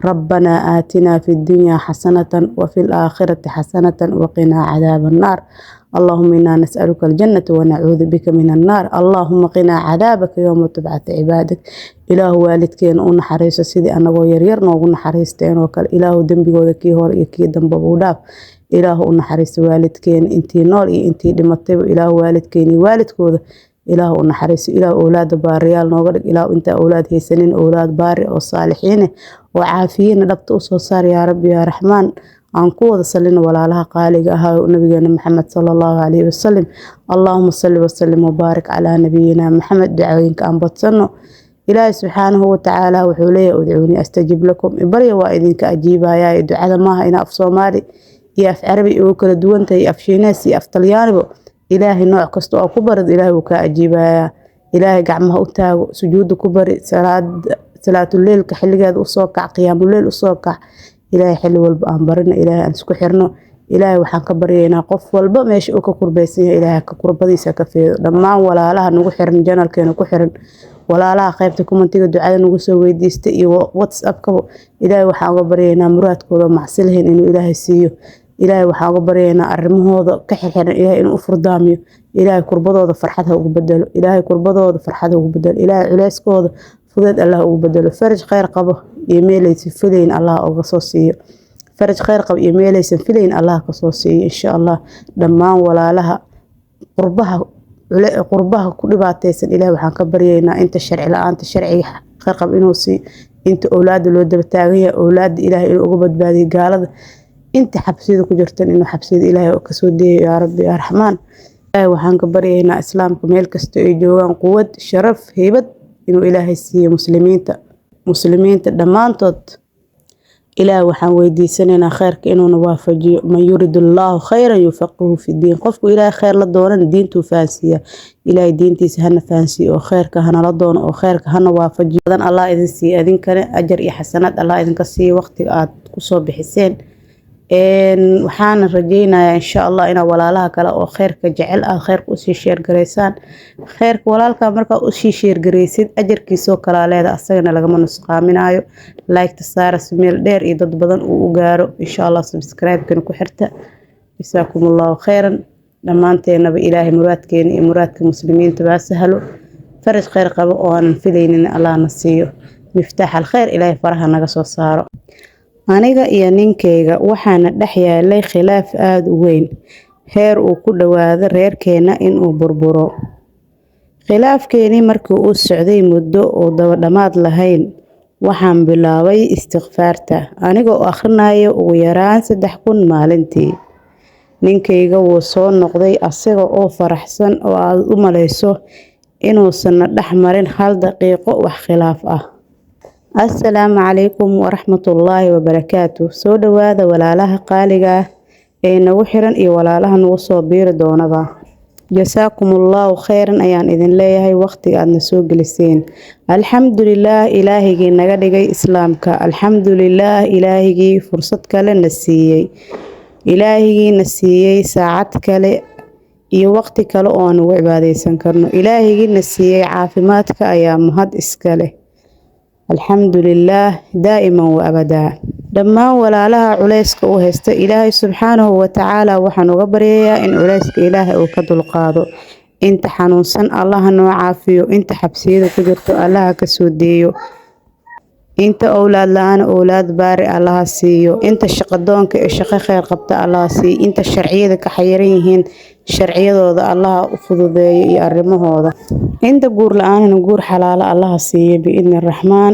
ربنا آتنا في الدنيا حسنة وفي الآخرة حسنة وقنا عذاب النار اللهم إنا نسألك الجنة ونعوذ بك من النار اللهم قنا عذابك يوم تبعث عبادك إله والدكين ونحريس سيدي أنا ويريرنا ونحريستين وكال إله دنبي كي هور يكي دنب بوداف إله ونحريس والدكين انتي نور انتي دمتيب إله والدكين والدكود إله ونحريس إله أولاد باريال نوغرق إله أنت أولاد هيسنين أولاد باري والصالحين وعافيين لبت أصوصار يا رب يا رحمن عن قوة صلينا ولا لها قالقها ونبينا محمد صلى الله عليه وسلم اللهم صل وسلم وبارك على نبينا محمد دعوينك أن بتصنو إلهي سبحانه وتعالى وحولي أدعوني أستجيب لكم إبري وإذنك أجيبها يا دعاء ما إنا في صومالي يا في عربي وكل دوانتا يا في شينيسي يا في طلياني إلهي نوع كستو أو كبرد إلهي وكا أجيبها إلهي قعمها أتاغو سجود كبري صلاة الليل كحلقة أصوكع قيام الليل أصوكع إلهي حلي والبا aan barina ilaahay aan isku xirno ilaahay waxaan ka baryaynaa qof walba meesha uu ka kurbaysan yahay ilaahay ka kurbadiisa ka fiido dhammaan walaalaha nagu xiran janalkeena ku xiran walaalaha qaybta commentiga ducada nagu soo weydiistay iyo WhatsApp-ka ilaahay waxaan uga baryaynaa muraadkooda macsilhin inuu ilaahay siiyo ilaahay waxaan uga baryaynaa arrimahooda ka xiran ilaahay inuu u furdaamiyo ilaahay kurbadooda farxad ha ugu bedelo ilaahay kurbadooda farxad ha ugu bedelo ilaahay culeyskooda fudeed Allah ugu bedelo faraj khayr qabo يميليس فيلين الله أقصصيه فرج خير قب يميليس فيلين الله أقصصيه إن شاء الله دمان ولا لها قربها كل بعتيسن إله وحن كبرينا أنت الشرع لا أنت الشرعي خير قب إنوسي أنت أولاد الود بتاعية أولاد إله الأقبض بهذه قالد أنت حبسيد كجرتن إنه حبسيد إله وكسودي يا رب يا رحمن وحن كبرينا إسلام كميل كستيجوان قوة شرف هيبة إنه إله يسي مسلمين دمانتود إله وحن ويديسننا خيرك إنه نوافجي من يريد الله خيرا يفقهه في الدين قفكو إله خير لدونا دين تفاسية إله دين تيسهن فانسي أو خيرك هنا لدونا أو خيرك هنا وافجي أذن الله إذن سي أذن كان أجر إي حسنات الله إذن كسي وقت آد كسو بحسين waxaan rajeynayaa insha Allah ina walaalaha kale oo khayrka jecel ah khayrka u sii sheer gareysaan khayrka walaalka marka u sii sheer gareysid ajarkiisa kala leedahay asagana laga nusqaaminayo like ta saara meel dheer iyo dad badan uu gaaro insha Allah subscribe kan ku xirta isaakumullahu khayran dhamaanteena ilaahay muraadkeena iyo muraadka muslimiinta baa sahalo faraj khayr qabo oo aan filaynin Allah nasiyo miftaax al khayr ilaahay faraha naga soo saaro aniga iyo ninkeyga waxaana dhex yaalay khilaaf aad u weyn heer uu ku dhawaado reerkeena inuu burburo khilaafkeeni markii uu socday muddo oo daba dhamaad lahayn waxaan bilaabay istighfaarta aniga oo akhrinayo ugu yaraan 3,000 maalintii ninkeyga wuu soo noqday asaga oo faraxsan oo aad u maleyso inuusan dhex marin hal daqiiqo wax khilaaf ah السلام عليكم ورحمة الله وبركاته سو دوادا ولاalaha qaaliga ee nagu xiran iyo walaalaha nagu soo biir doonada jasaakumullahu khayran ayaan idin leeyahay waqtiga aad soo geliseen alxamdulillah ilaahigii naga dhigay islaamka alxamdulillah ilaahigii fursad kale na siiyay ilaahigii na siiyay saacad kale iyo waqti kale oo aan ugu cibaadeysan karno ilaahigii na siiyay caafimaadka ayaa mahad iska leh الحمد لله دائما وأبدا دمان ولا لها عليسك وهست إلهي سبحانه وتعالى وحنو غبريا إن عليسك إلهي وكدو القاضو انت حنوسن الله نوعافيو انت حبسيدو كجرتو الله كسوديو انت أولاد لان أولاد باري الله سيو انت الشقدونك الشقي خير قبط الله سي انت الشرعية كحيرينهن شرعية الله أفضو ذي يقرمه هذا انت قور لآن نقور حلال الله سي بإذن الرحمن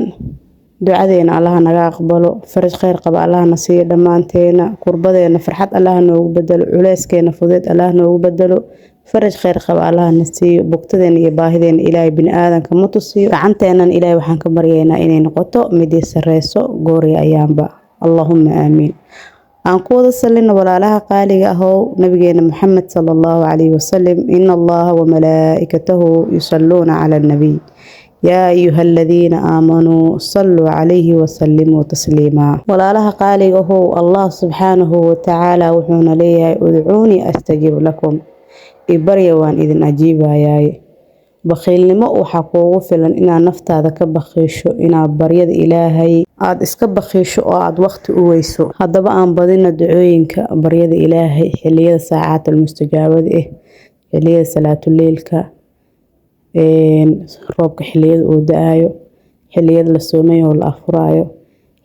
دعادين الله نغا أقبله فرج خير قبع الله نسي دمانتين قربادين فرحات الله نوغ بدلو عليسكين فضيت الله نوغ بدلو فرج خير قبع الله نسي بوقتدين يباهدين إلهي بن آدم كمتوسي عنتين إلهي وحان كبرينا إني نقطو مدي سريسو قوري أيامبا اللهم آمين aan ku wada salina walaalaha qaaliga ah oo nabigeena Muhammad sallallahu alayhi wasallam inna allaha wa malaa'ikatahu yusalluna 'ala an-nabi ya ayyuhalladhina amanu sallu 'alayhi wa sallimu taslima walaalaha qaaliga ah oo Allah subhanahu wa ta'ala wuxuuna leeyahay ud'uuni astajib lakum ibarya waan idin ajiibayaa bakhiilnimo waxaa kuugu filan inaad naftaada ka bakhiisho, inaad baryada ilaahay aad iska bakhiisho oo aad waqti u weyso. Haddaba aan badino ducooyinka baryada ilaahay xilliyada saacatul mustajaabada xilliyada salaatuleylka, roobka xilliyada uu da'ayo, xilliyada la soomayo oo la afuraayo.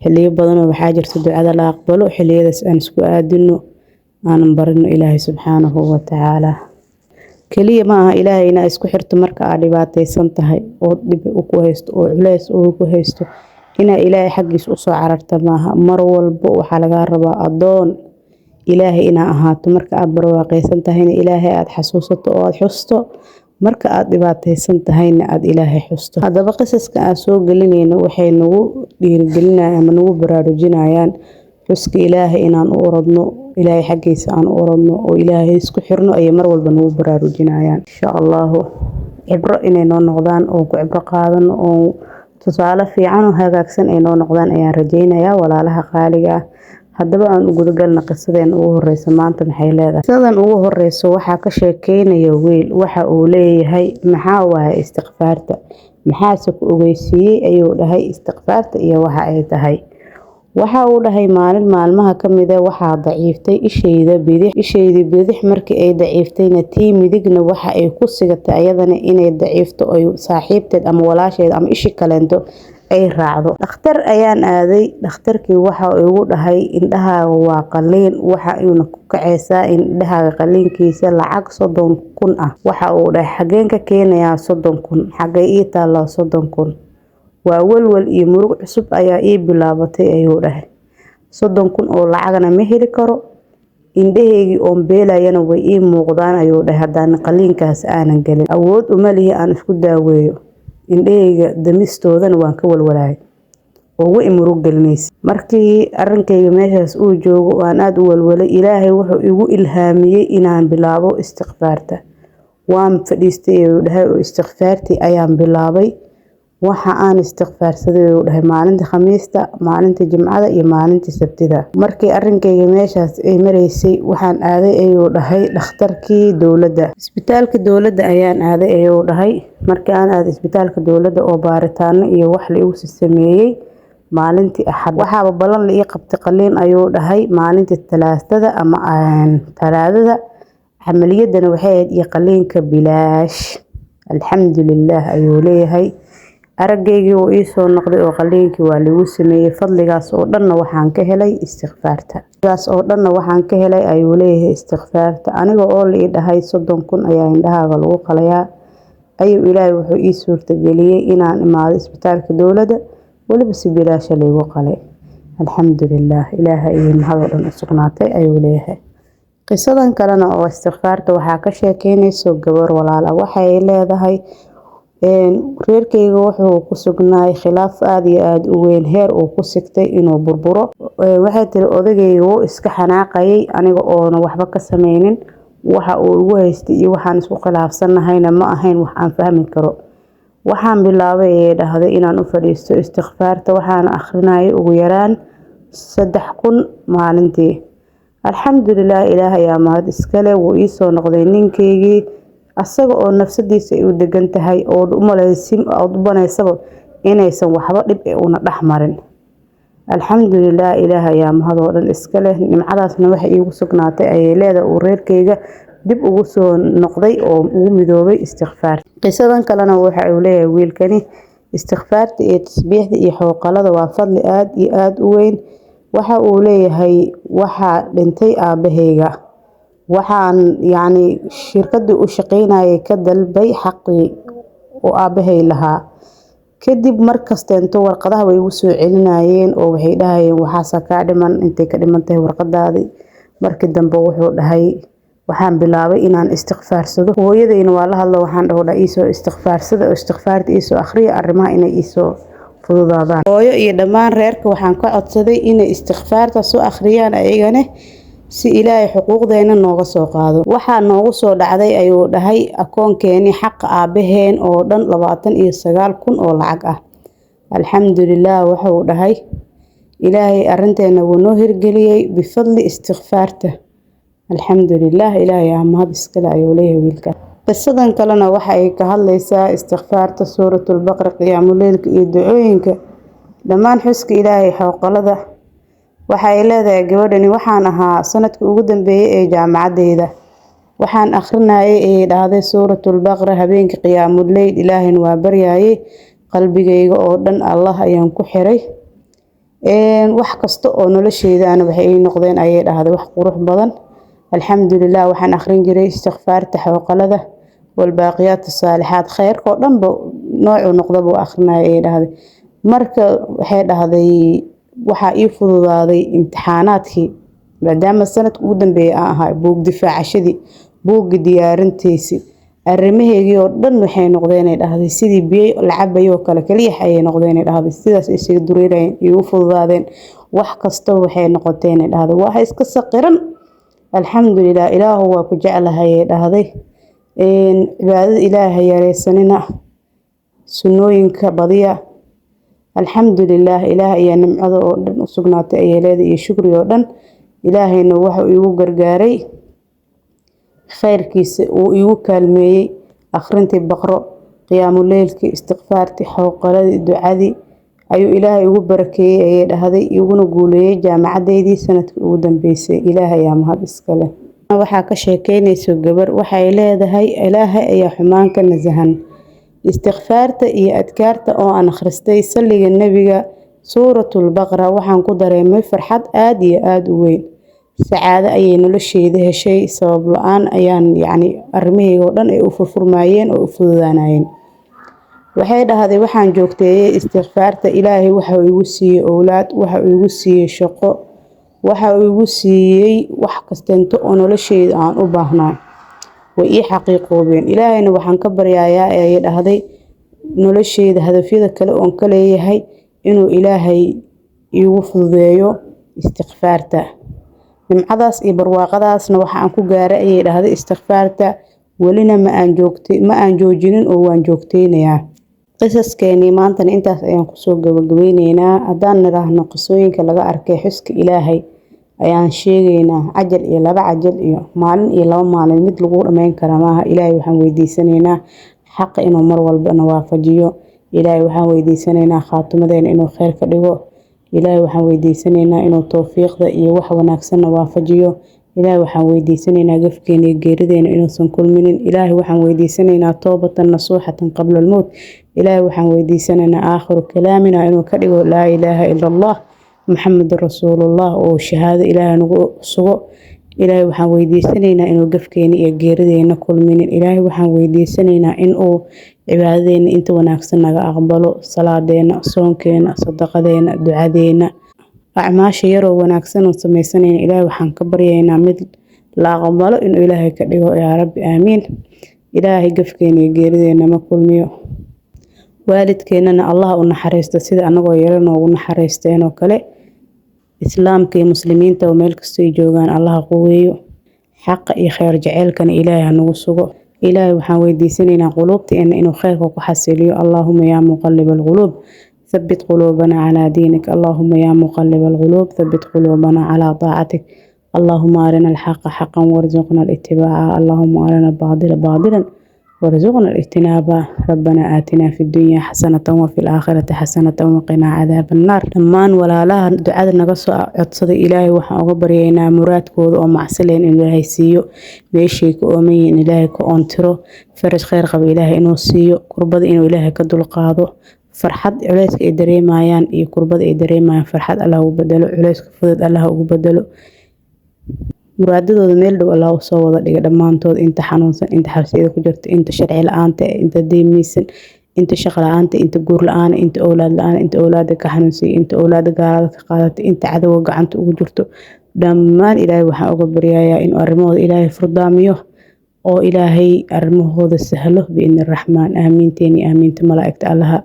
xilliyo badan oo waxaa jirta ducada la aqbalo xilliyadaas aan isku aadino aanan barino ilaahay subxaanahu wa tacaala. kaliya ma aha ilaahay inaad isku xirto marka aad dhibaataysan tahay oo dhib ku haysto oo culays ku haysto inaa ilaahay xaggiisa u soo cararta maaha. mar walba waxaa laga rabaa adoon ilaahay inaa ahaato. marka aad barwaaqaysan tahayna ilaahay aad xasuusato oo aad xusto, marka aad dhibaataysan tahayna aad ilaahay xusto. haddaba qisaska aan soo gelinayno waxay nagu dhiirigelinayaan ama nagu baraarujinayaan xuska ilaahay inaan u orodno, ilaahay xaggiisa aan u orodno oo ilaahay isku xirno ayay mar walba nagu baraarujinayaan. insha allahu cibro inay noo noqdaan oo ku cibro qaadano oo tusaale fiican oo hagaagsan ay noo noqdaan ayaan rajaynayaa walaalaha qaaliga ah. haddaba aan u gudagalna qisadeen ugu horeysa maanta maxay leedahay. qisadan ugu horeyso waxaa ka sheekeynaya wiil, waxa uu leeyahay maxaa waaye istighfaarta, maxaase ku ogeysiiyey ayuu dhahay istighfaarta iyo waxa ay tahay. waxa uu dhahay maalin maalmaha ka mid ah waxaa daciiftay ishaydii bidix markii ay daciiftayna tii midigna waxa ay ku sigatay ayadana inay daciifto oo saaxiibteed ama walaasheed ama ishi kaleento ay raacdo. dhakhtar ayaan aaday. dhakhtarkii waxa uu igu dhahay indhahaaga waa qaliin, waxa ayna ku kacaysaa indhahaaga qaliinkiisa lacag 30,000 ah. waxa uu dhahay xageen ka keenayaa 30,000, xagee ii taala 30,000. waa walwal iyo murug cusub ayaa ii bilaabatay ayuu dhahay. 30,000 oo lacagna ma heli karo, indhaheygii oo beelayana way ii muuqdaan ayuu dhahay haddaan qaliinkaas aanan gelin. awood uma lihi aan isku daaweeyo, indhaheyga damistoodana waan ka walwalaay oo way murug gelinaysa. markii arrinkayga meeshaas uu joogo waan aad u walwalay, ilaahay wuxuu igu ilhaamiyey inaan bilaabo istighfaarta. waan fadhiistay ayuu dhahay oo istighfaartii ayaan bilaabay. waxa aan istighfaarsaday ayuu dhahay maalinta khamiista, maalinta jimcada iyo maalinta sabtida. markii arrinkayga meeshaas ay maraysay waxaan aaday ayuu dhahay dhakhtarkii dowladda. isbitaalka dowladda ayaan aaday ayuu dhahay. markii aan aaday isbitaalka dowladda oo baaritaano iyo wax la igu sameeyey maalintii axad, waxaaba ballan la ii qabtay qaliin ayuu dhahay maalintii talaadada ama talaadada. camaliyadana waxay ahayd iyo qaliinka bilaash. alxamdulillaah ayuu leeyahay. arageygii uu ii soo noqday oo qaliinkii waa lagu sameeyey. fadligaas oo dhanna waxaan ka helay istighfaarta. ayuu leeyahay istighfaarta. aniga oo la ii dhahay 30,000 ayaa indhahaaga lagu qalayaa ayuu ilaahay wuxuu ii suurtageliyey inaan imaado isbitaalka dowladda, waliba si bilaasha laygu qalay. alxamdulillaah, ilaahay iyo mahad oo dhan u sugnaatay ayuu leeyahay. qisadan kalena oo istighfaarta waxaa ka sheekeynayso gabar walaal ah. waxay leedahay reerkayga wuxuu ku sugnaay khilaaf aad iyo aad u weyn, heer uu ku sigtay inuu burburo. waxay tiri odagayga wuu iska xanaaqayay aniga oona waxba ka sameynin. waxa uu igu haystay iyo waxaan isku khilaafsanahayna ma ahayn wax aan fahmi karo. waxaan bilaabay ee dhahday inaan u fadhiisto istighfaarta, waxaan akhrinayay ugu yaraan 3,000 maalintii. alxamdulillaah, ilaahay ayaa mahad iskale. wuu ii soo noqday ninkaygii asaga oo nafsadiisa ay u degan tahay oo u maleysaba inaysan waxba dhib una dhex marin. alxamdulillaah, ilaahay ayaa mahad oo dhan iska leh. nimcadaasna waxay iigu sugnaatay ayay leedahay uu reerkayga dib ugu soo noqday oo ugu midoobay istighfaarta. qisadan kalena waxa uu leeyahay wiilkani istighfaarta iyo tasbiixda iyo xooqalada waa fadli aad iyo aad u weyn. waxa uu leeyahay waxaa dhintay aabahayga, waxaan shirkadii u shaqeynayay ka dalbay xaqii oo aabahay lahaa. kadib markasteento warqadaha way igu soo celinayeen oo waxay dhahayeen waxaasa kaa dhiman, intay ka dhimantahay warqadaadii. markii dambe wuxuu dhahay waxaan bilaabay inaan istighfaarsado. hooyadayna waa la hadlo waxaan dhahay iisoo istighfaarsada oo istighfaarta iisoo akhriya arrimaha inay iisoo fududaadaan. hooyo iyo dhammaan reerka waxaan ka codsaday inay istighfaarta soo akhriyaan ayagana si ilaahay xuquuqdeena nooga soo qaado. waxaa noogu soo dhacday ayuu dhahay akoonkeeni xaqa aabaheen oo dhan 29,000 oo lacag ah. alxamdulillaah, wuxuu dhahay ilaahay arinteena wuu noo hirgeliyey bifadli istighfaarta. alxamdulillaah, ilaahay aa mahad iskale ayuu leeyahay wiilka. qisadan kalena waxa ay ka hadlaysaa istighfaarta suuratul baqara qiyaamuleylka iyo ducooyinka dhammaan xuska ilaahay xowqalada. waxa ay leedahay gabadhani waxaan ahaa sanadkii ugu dambeeyay ee jaamacadeyda waxaan akhrinayay ee dhahday suuratul baqara habeenkii qiyaamuleyl ilaahayna waa baryayay qalbigayga oo dhan Allah ayaan ku xiray wax kasta oo nolosheedana waxay ii noqdeen ayay dhahday wax qurux badan. alxamdulillaah waxaan akhrin jiray istighfaarta xowqalada والباقيات الصالحات خير كودن nooc noqdo buu akhrinay ee dhahday marka waxay dhahday waxa ii fududaaday imtixaanaadkii maadaama sanadka ugu dambeeyay aan ahaa buug difaacashadii buug diyaarintiisii arrimaheegii oo dhan waxay noqdeen ee dhahday sidii biyo la cabayo kale kaliya ay noqdeen ee dhahday sidaas isaga dureereen iyo fududaadeen wax kasta waxay noqoteen ee dhahday waxa iska saqiran alxamdulillaah ilaahu waa ku jecelahay ee dhahday cibaadada ilaahay yareysanina sunnooyinka badiya alxamdulillaah ilaahay ayaa nimcada oo dhan u sugnaatay ay leedahay iyo shukri oo dhan ilaahayna waxa uu igu gargaaray khayrkiisa uu igu kaalmeeyay akhrintii baqro qiyaamuleylkii istighfaartii xowqaladii ducadii ayuu ilaahay ugu barakeeyay ay dhahday iguna guuleeyay jaamacadeydii sanadkii ugu dambeysay ilaahay ayaa mahad iska leh. waxaa ka sheekeynayso gabar waxay leedahay ilaahay ayaa xumaan ka nasahan istighfaarta iyo adkaarta oo aan akhristay salliga nabiga suuratul baqara waxaan ku dareemay farxad aad iyo aad u weyn sacaado ayay nolosheeda heshay sabab la'aan ayaan arrimahayga oo dhan ay u furfurmayeen oo u fududaanayeen. waxay dhahday waxaan joogteeyay istighfaarta ilaahay waxa uu igu siiyay awlaad waxa uu igu siiyay shaqo waxa uu igu siiyay wax kasteento oo nolosheeda aan u baahnaa way ii xaqiiqoobeen ilaahayna waxaan ka baryayaa ay dhahday nolosheeda hadafyada kale oo ka leeyahay inuu ilaahay igu fududeeyo istighfaarta nimcadaas iyo barwaaqadaasna waxa aan ku gaaray ay dhahday istighfaarta walina ma aan joojinin oo waan joogteynayaa. qisaskeeni maanta intaas ayaan ku soo gabagabeyneynaa haddaan niraahno qisooyinka laga arkay xuska ilaahay ayaan sheegaynaa cajal iyo laba cajal iyo maalin iyo laba maalin mid lagu dhameyn kara maaha ilaahay waxaan weydiisanaynaa xaq inuu mar walba na waafajiyo ilaahay waxaan weydiisanaynaa khaatimadeena inuu khayr ka dhigo ilaahay waxaan weydiisanaynaa inuu tawfiiqda iyo wax wanaagsan na waafajiyo ilaahay waxaan weydiisanaynaa gafkeena iyo geerideena inuusan kulminin ilaahay waxaan weydiisanaynaa toobatan nasuuxatan qabla almowt ilaahay waxaan weydiisanaynaa aakhiru kalaamina inuu ka dhigo laa ilaaha ila allah محمد رسول الله oo shahaado ilaahay nagu sugo ilaahay waxaan weydiisanaynaa inuu gafkeena iyo geerideena kulminin ilaahay waxaan weydiisanaynaa inuu cibaadadeena inta wanaagsan naga aqbalo salaadeena soonkeena sadaqadeena ducadeena acmaasha yaroo wanaagsan oo sameysanaynaa ilaahay waxaan ka baryaynaa mid la aqbalo inuu ilaahay ka dhigo yaa rabbi aamiin ilaahay gafkeena iyo geerideena ma kulmiyo waalidkeenana Allah u naxariisto sida anagoo yar noogu naxariisteen oo kale islaamka iyo muslimiinta oo meel kasta ay joogaan Allah quweeyo xaq iyo khayr jaceelkana ilaahay nagu sugo ilaahay waxaan weydiisanaynaa quluubteena inuu khayrka ku xasiliyo Allahumma yaa muqallibal quluub ثبت قلوبنا على دينك اللهم يا مقلب القلوب ثبت قلوبنا على طاعتك اللهم أرنا الحق حقا وارزقنا الاتباع اللهم أرنا الباطل باطلا وارزقنا الاجتناب ربنا آتنا في الدنيا حسنة وفي الآخرة حسنة وقنا عذاب النار دمان ولا لا دعاء نقص عطسد إلهي وحا أغبرينا مرادكود ومعسلين إلهي سيو بيشيك أمين إلهي كأنترو فرج خير قبل إلهي إنو سيو قربض إنو إلهي كدل قاضو فرحد عليسك إدري مايان إي قربض إدري مايان فرحد الله بدلو عليسك فضد الله بدلو muraadadooda meel dhow Allah soo wada dhiga dhamaantood inta xanuunsan inta xabsiyada ku jirta inta sharci la'aanta inta deemisan inta shaqo la'aanta inta guur la'aan inta awlaad la'aan inta awlaada ka xanuunsan inta awlaada gaalada ka qaadatay inta cadawga gacanta ugu jirto dhammaan ilaahay waxaan uga baryayaa in arrimahooda ilaahay furdaamiyo oo ilaahay arrimahooda sahlo biidni raxmaan aamiinteeni aamiinta malaa'igta allaha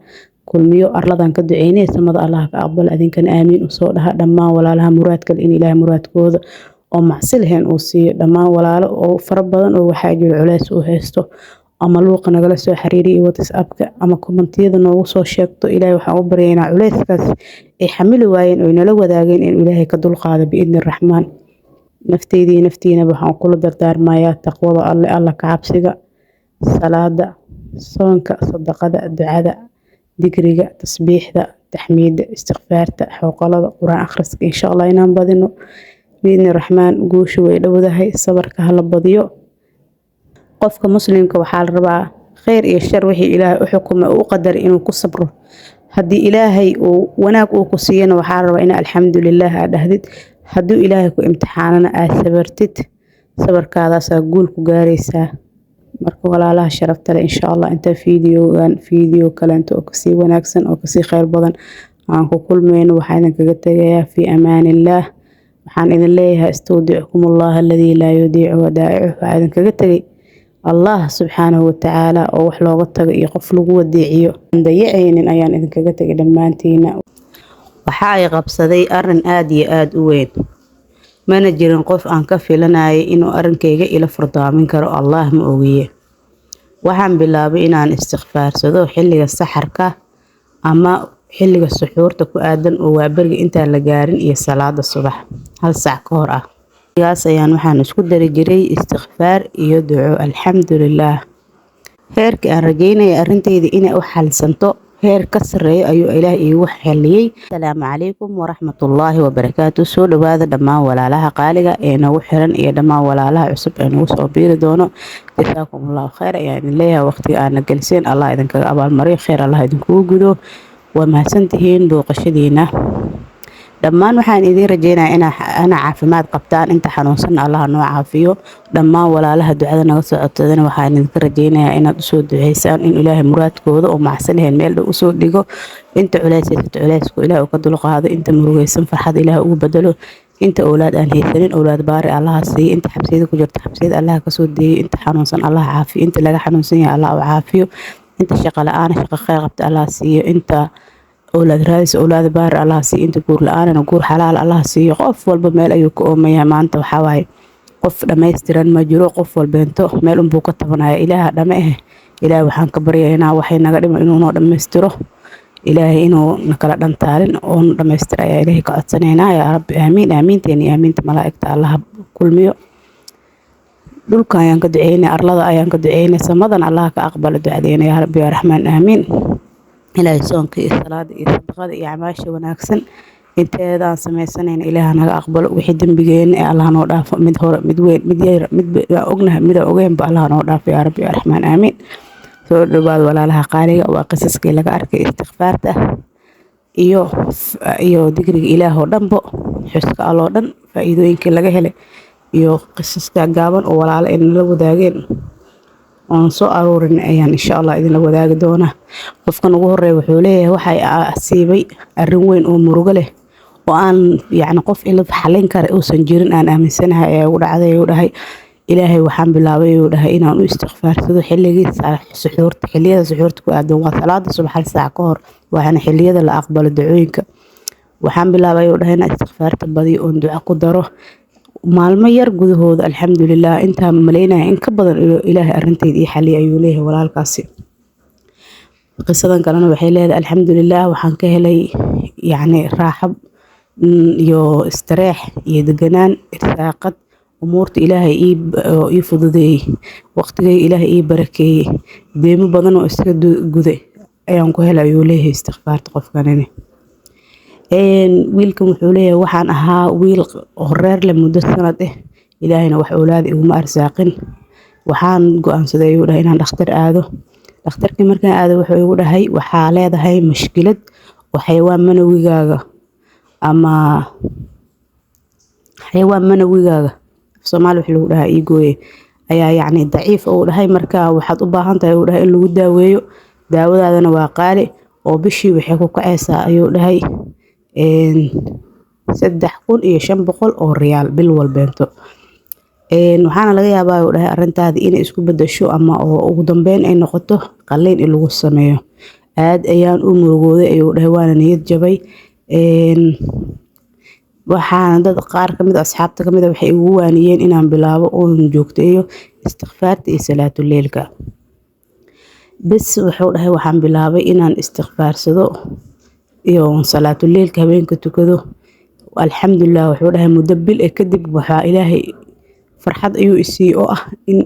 kulmiyo arladan ka duceynay samada Allah ka aqbal adinkana aamiin u soo dhaha dhammaan walaalaha muraadka in ilaahay muraadkooda oo macsilheen uu siiyo dhammaan walaalo oo fara badan oo waxaa jiro culays uu haysto ama luuqa nagala soo xiriiriyo WhatsApp-ka ama kommentiyada noogu soo sheegto ilaahay waxaan u baryaynaa culayskaas ay xamili waayeen oo nala wadaageen in ilaahay ka dulqaado biidni raxmaan nafteydii naftiina waxaan kula dardaarmayaa taqwada alle alla ka cabsiga salaada, soonka, sadaqada, ducada, dikriga, tasbiixda, taxmiida, istikfaarta, xooqalada, quraan akhriska insha Allah inaan badino biidni raxmaan. guushu way dhowdahay, sabarka hala badiyo. qofka muslimka waxaa la rabaa khayr iyo shar wixii ilaahay u xukumay u qadaray inuu ku sabro. haddii ilaahay uu wanaag uu ku siiyana waxaa la rabaa in alxamdulillaah aad dhahdid. hadduu ilaahay ku imtixaanana aad sabartid, sabarkaadaasaa guul ku gaaraysaa. marka walaalaha sharafta leh insha Allah inta fiidiyoo kaleento oo kasii wanaagsan oo kasii khayr badan aan ku kulmayno waxaan idinkaga tagayaa fi amaanillaah. waxaan idin leeyahay istawdicukumullah alladii laa yudiicu wadaa'icuhu. waxaan idinkaga tagay Allah subxaanahu watacaala oo wax looga tago iyo qof lagu wadiiciyo aan dayacaynin ayaan idinkaga tagay dhammaantiina. waxa ay qabsaday arrin aad iyo aad u weyn, mana jirin qof aan ka filanayay inuu arrinkayga ila furdaamin karo, Allah ma ogiye. waxaan bilaabay inaan istikfaarsado xilliga saxarka ama xilliga suxuurta ku aadan oo waa bariga intaan la gaarin iyo salaada subax 1 saac ka hor ah. xilligaas ayaan waxaan isku dari jiray istikfaar iyo duco. alxamdulillaah heerkii aan rajaynaya arrintayda inay u xalsanto heer ka sareeyo ayuu ilaahay iigu xaliyay. assalaamu calaykum waraxmatullaahi wabarakaatu. soo dhawaada dhammaan walaalaha qaaliga ee nagu xiran iyo dhammaan walaalaha cusub ee nagu soo biiri doono. jasaakumullahu khayr ayaan idin leeyahay. waqtiga aadna geliseen Allah idinkaga abaalmariyo, khayr Allah idinkugu gudo. waa mahadsantihiin booqashadiina. dhammaan waxaan idiin rajaynayaa inaa caafimaad qabtaan. inta xanuunsan Allah noo caafiyo. dhammaan walaalaha ducada naga soo codsadana waxaan idinka rajaynayaa inaad usoo duceysaan in ilaahay muraadkooda oo macsan lahayn meel dhow usoo dhigo. inta culaysaysata culaysku ilaahay uu ka dulqaado. inta murugaysan farxad ilaahay ugu bedelo. inta awlaad aan haysanin awlaad baari Allah siiyo. inta xabsiyada ku jirta xabsiyada Allah ka soo deeyo. inta xanuunsan Allah caafiyo. inta laga xanuunsan yahay Allah u caafiyo. inta shaqo la'aan shaqo khayr qabta Allah siiyo. inta awlaad raadis awlaad baar Allah siiyo. inta guur la'aanna guur xalaal Allah siiyo. qof walba meel ayuu ka oomayaa maanta. waxaa waaye qof dhammaystiran ma jiro. qof walbeento meel unbuu ka tabanaya. ilaaha dhame ilaahay waxaan ka baryaynaa waxay naga dhimo inuu noo dhammaystiro. ilaahay inuu nakala dhantaalin oo nu dhammaystiro ayaa ilaahay ka codsanaynaa. yaa rabbi aamiin. aamiinteena iyo aamiinta malaa'igta Allah kulmiyo. dhulka ayaan ka duceynay, arlada ayaan ka duceynay, samadan Allah ka aqbalo ducadeena yaa rabbi yaa raxmaan aamiin. ilaahay soonka iyo salaada iyo sadaqada iyo acmaasha wanaagsan inteeda aan samaysanayna ilaaha naga aqbalo. wixii dembigeena ee Allah noo dhaafo, mid hore mid weyn mid yar mid ognahay mid ogeynba Allah noo dhaafo yaa rabbi yaa raxmaan aamiin. soo dhawaad walaalaha qaaliga. waa qisaskii laga arkay istikfaarta iyo dikriga ilaah oo dhanbo xuska alloo dhan faa'iidooyinkii laga helay iyo qisaska gaaban oo walaalo ay nala wadaageen oon soo aroorin ayaan insha Allah idinla wadaagi doonaa. qofkan ugu horeeya wuxuu leeyahay waxay asiibay arrin weyn oo murugo leh oo aan qof ila xalin kara uusan jirin aan aaminsanahay ee ugu dhacday. uu dhahay ilaahay waxaan bilaabay uu dhahay inaan u istikfaarsado xilligii suxuurta. xilliyada suxuurta ku aadan waa salaada subax 1 saac ka hor, waxaana xilliyada la aqbalo ducooyinka. waxaan bilaabay uu dhahay inaan istikfaarta badiyo oon duco ku daro maalmo yar gudahooda. alxamdulillaah intaan maleynaya in ka badan ilaahay arrintayda ii xaliyay ayuu leeyahay walaalkaasi. qisadan kalena waxay leedahay alxamdulillaah waxaan ka helay raaxo iyo istareex iyo deganaan irsaaqad. umuurta ilaahay ii fududeeyey. waqtigay ilaahay ii barakeeyey. deemo badan oo iska guday ayaan ku helay ayuu leeyahay istikfaarta qofkanini. wiilkan wuxuu leeyahay waxaan ahaa wiil horeer leh muddo sanad ilaahayna wax awlaad iguma arsaaqin. waxaan go'aansaday ayuu dhahay inaan dhakhtar aado. dhakhtarkii markaan aado wuxuu igu dhahay waxaa leedahay mushkilad oo xayawaan manawigaaga ama xayawaan manawigaaga Soomaali wixii lagu dhahaa ii gooye ayaa daciif uu dhahay. marka waxaad u baahan tahay uu dhahay in lagu daaweeyo. daawadaadana waa qaali oo bishii waxay ku kacaysaa ayuu dhahay 3,500 oo riyaal bil walbeento. waxaana laga yaabaa uu dhahay arrintaadii inay isku bedesho ama oo ugu dambeyn ay noqoto qalliin in lagu sameeyo. aad ayaan u murugooday ayuu dhahay waana niyad jabay. waxaana dad qaar kamid asxaabta kamid waxay igu waaniyeen inaan bilaabo oon joogteeyo istikfaarta iyo salaatuleylka. bas wuxuu dhahay waxaan bilaabay inaan istikfaarsado iyo salaatuleylka habeenka tukado. alxamdulillaah wuxuu dhahay muddo bil kadib waxaa ilaahay farxad ayuu isiiyey oo ah in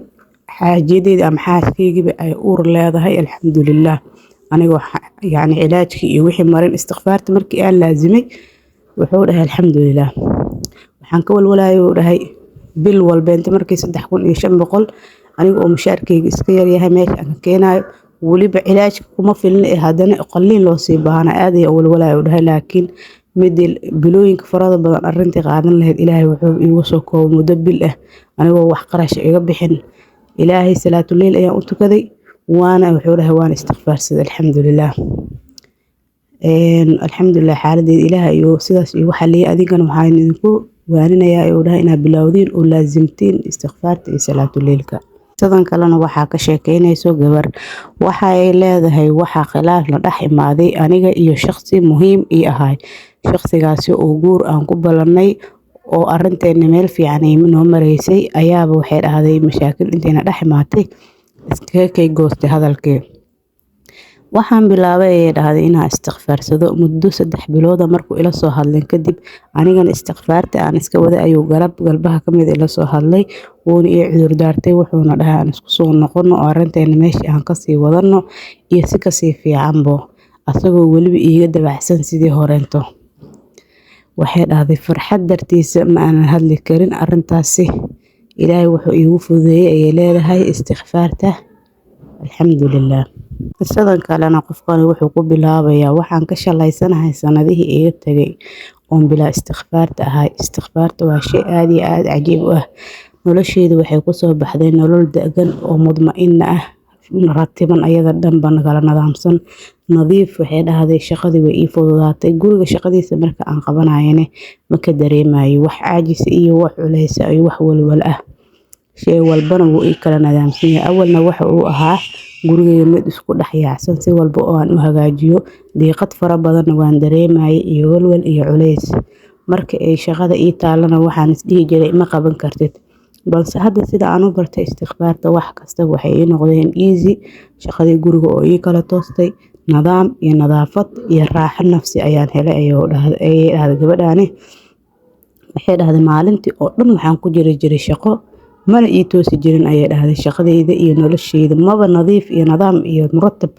xaajadeeda ama xaaskeygiba ay uur leedahay alxamdulilah anigoo yani cilaajkii iyo wixii marin istikfaarta markii aan laazimay wuxuu dhahay alxamdulilah waxaan ka walwalaayay uu dhahay bil walba inta markii 3500 aniga oo mushaarkeyga iska yar yahay meesha aan keenayo waliba cilaajka kuma filna hadana qalliin loo sii baahna aad ay walwalaayay uu dhahay laakiin midil bilooyinka farada badan arintii qaadan lahayd ilaahay wuxuu iigu soo koobay muddo bil ah anigoo wax qarash iga bixin ilaahay salaatu leyl ayaan u tukaday waana wuxuu dhahay waan istikfaarsaday alxamdulilah alxamdulilah xaaladeyda ilaahay iyo sidaas igu xaliyay adigana waxaan idinku waaninayaa uu dhahay inaad bilowdiin oo laazimtiin istikfaarta iyo salaatu leylka sidan kalena waxaa ka sheekeynayso gabar waxa ay leedahay waxa khilaaf la dhex imaaday aniga iyo shakhsi muhiim ii ahay shakhsigaasi oo guur aan ku balanay oo arinteena meel fiican ay noo mareysay ayaaba waxay dhahday mashaakil inteena dhex imaatay iskaga kay goostay hadalkii waxaan bilaabay ay dhahday inaan istikfaarsado muddo 3 bilood markuu ila soo hadlay kadib anigan istikfaarta aan iska wada ayuu galbaha kamid ila soo hadlay wuuna ii cudur daartay wuxuuna dhahay aan isku soo noqono oo arinteena meeshii aan ka sii wadano iyo si ka sii fiicanbo asagoo waliba iiga dabacsan sidii horeento waxay dhahday farxad dartiisa ma aanan hadli karin arintaasi ilaahay wuxuu iigu fududeeyay ay leedahay istikfaarta alxamdulilah sidan kalena qofkani wuxuu ku bilaabayaa waxaan ka shalaysanahay sanadihii iga tagay oon bilaa istikfaarta ahay istikfaarta waa shay aad iyo aad cajiib u ah nolosheedu waxay ku soo baxday nolol degan oo mudmain ah ratiban ayada dhanba kala nadaamsan nadiif waxay dhahday shaqadii way ii fududaatay guriga shaqadiisa marka aan qabanayane ma ka dareemayo wax caajis iyo wax culays iyo wax walwal ah shay walbana wuu ii kala nadaamsan yahay awalna waxa uu ahaa guriga mid isku dhaxyaacsan si walba oo aan u hagaajiyo diiqad fara badan waan dareemayay iyo walwal iyo culays marka ay shaqada ii taalana waxaan isdhihi jiray ma qaban kartid balse hadda sida aan u bartay istikfaarta wax kasta waxay ii noqdeen easy shaqadii guriga oo ii kala toostay nidaam iyo nadaafad iyo raaxo nafsi ayaan helay ayuu dhahday gabadhaani waxay dhahday maalintii oo dhan waxaan ku jiray shaqo mana ii toosi jirin ayay dhahday shaqadeyda iyo nolosheyda maba nadiif iyo nidaam iyo muratab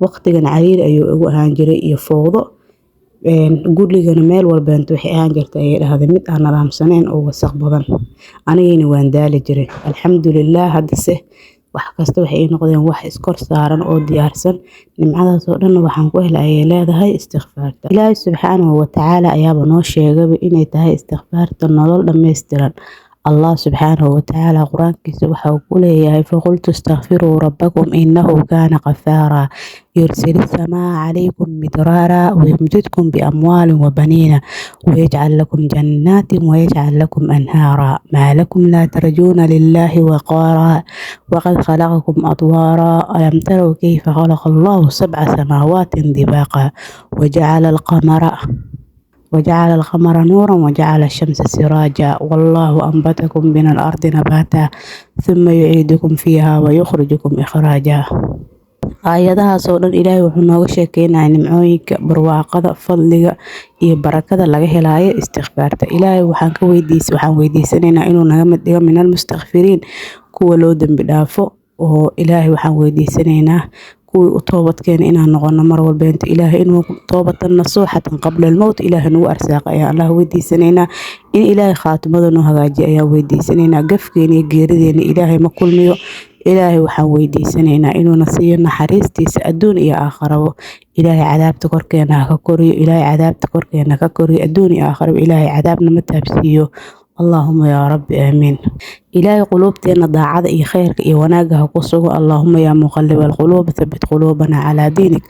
waqtigan cariir ayuu ugu ahaan jiray iyo fowdo gurigana meel walba waxay ahaan jirtay ayay dhahday mid aan nadaamsaneyn oo wasaq badan anigayna waan daali jiray alxamdulilah haddase wax kasta waxay ii noqdeen wax iskor saaran oo diyaarsan nimcadaas oo dhan waxaan ku helay ayay leedahay istikfaarta ilaahay subxaanahu wa tacaala ayaaba noo sheegay inay tahay istikfaarta nolol dhammaystiran الله سبحانه وتعالى قرآن كيسو وحاوكوليه فقلت استغفروا ربكم إنه كان غفارا يرسل السماء عليكم مدرارا ويمددكم بأموال وبنين ويجعل لكم جنات ويجعل لكم أنهارا ما لكم لا ترجون لله وقارا وقد خلقكم أطوارا ألم تروا كيف خلق الله 7 سماوات طباقا وجعل القمر نورا وجعل الشمس سراجا والله أنبتكم من الأرض نباتا ثم يعيدكم فيها ويخرجكم إخراجا aayadahaas oo dhan ilaahay wuxuu nooga sheekeynaa nimcooyinka barwaaqada fadliga iyo barakada laga helayo istikfaarta ilaahay waxaan weydiisanaynaa inuu naga mid dhigo minal mustaghfiriin kuwa loo dambi dhaafo oo ilaahay waxaan weydiisanaynaa kuwii u toobadkeena inaan noqono mar walba inta ilaahay inuu toobatan nasuuxatan qabla almowt ilaahay nagu arsaaq ayaa allah weydiisanaynaa in ilaahay khaatimada noo hagaajiyo ayaa weydiisanaynaa gafkeena iyo geerideena ilaahay ma kulmiyo ilaahay waxaan weydiisanaynaa inuuna siiyo naxariistiisa adduun iyo aakhiraba ilaahay cadaabta korkeena ka koriyo ilaahay cadaabta korkeena ka koriyo adduun iyo aakhiraba ilaahay cadaabna ma taabsiiyo اللهم يا رب آمين إلهي قلوبتنا ضاعة إي خيرك إي وناقها قصوه اللهم يا مقلب القلوب ثبت قلوبنا على دينك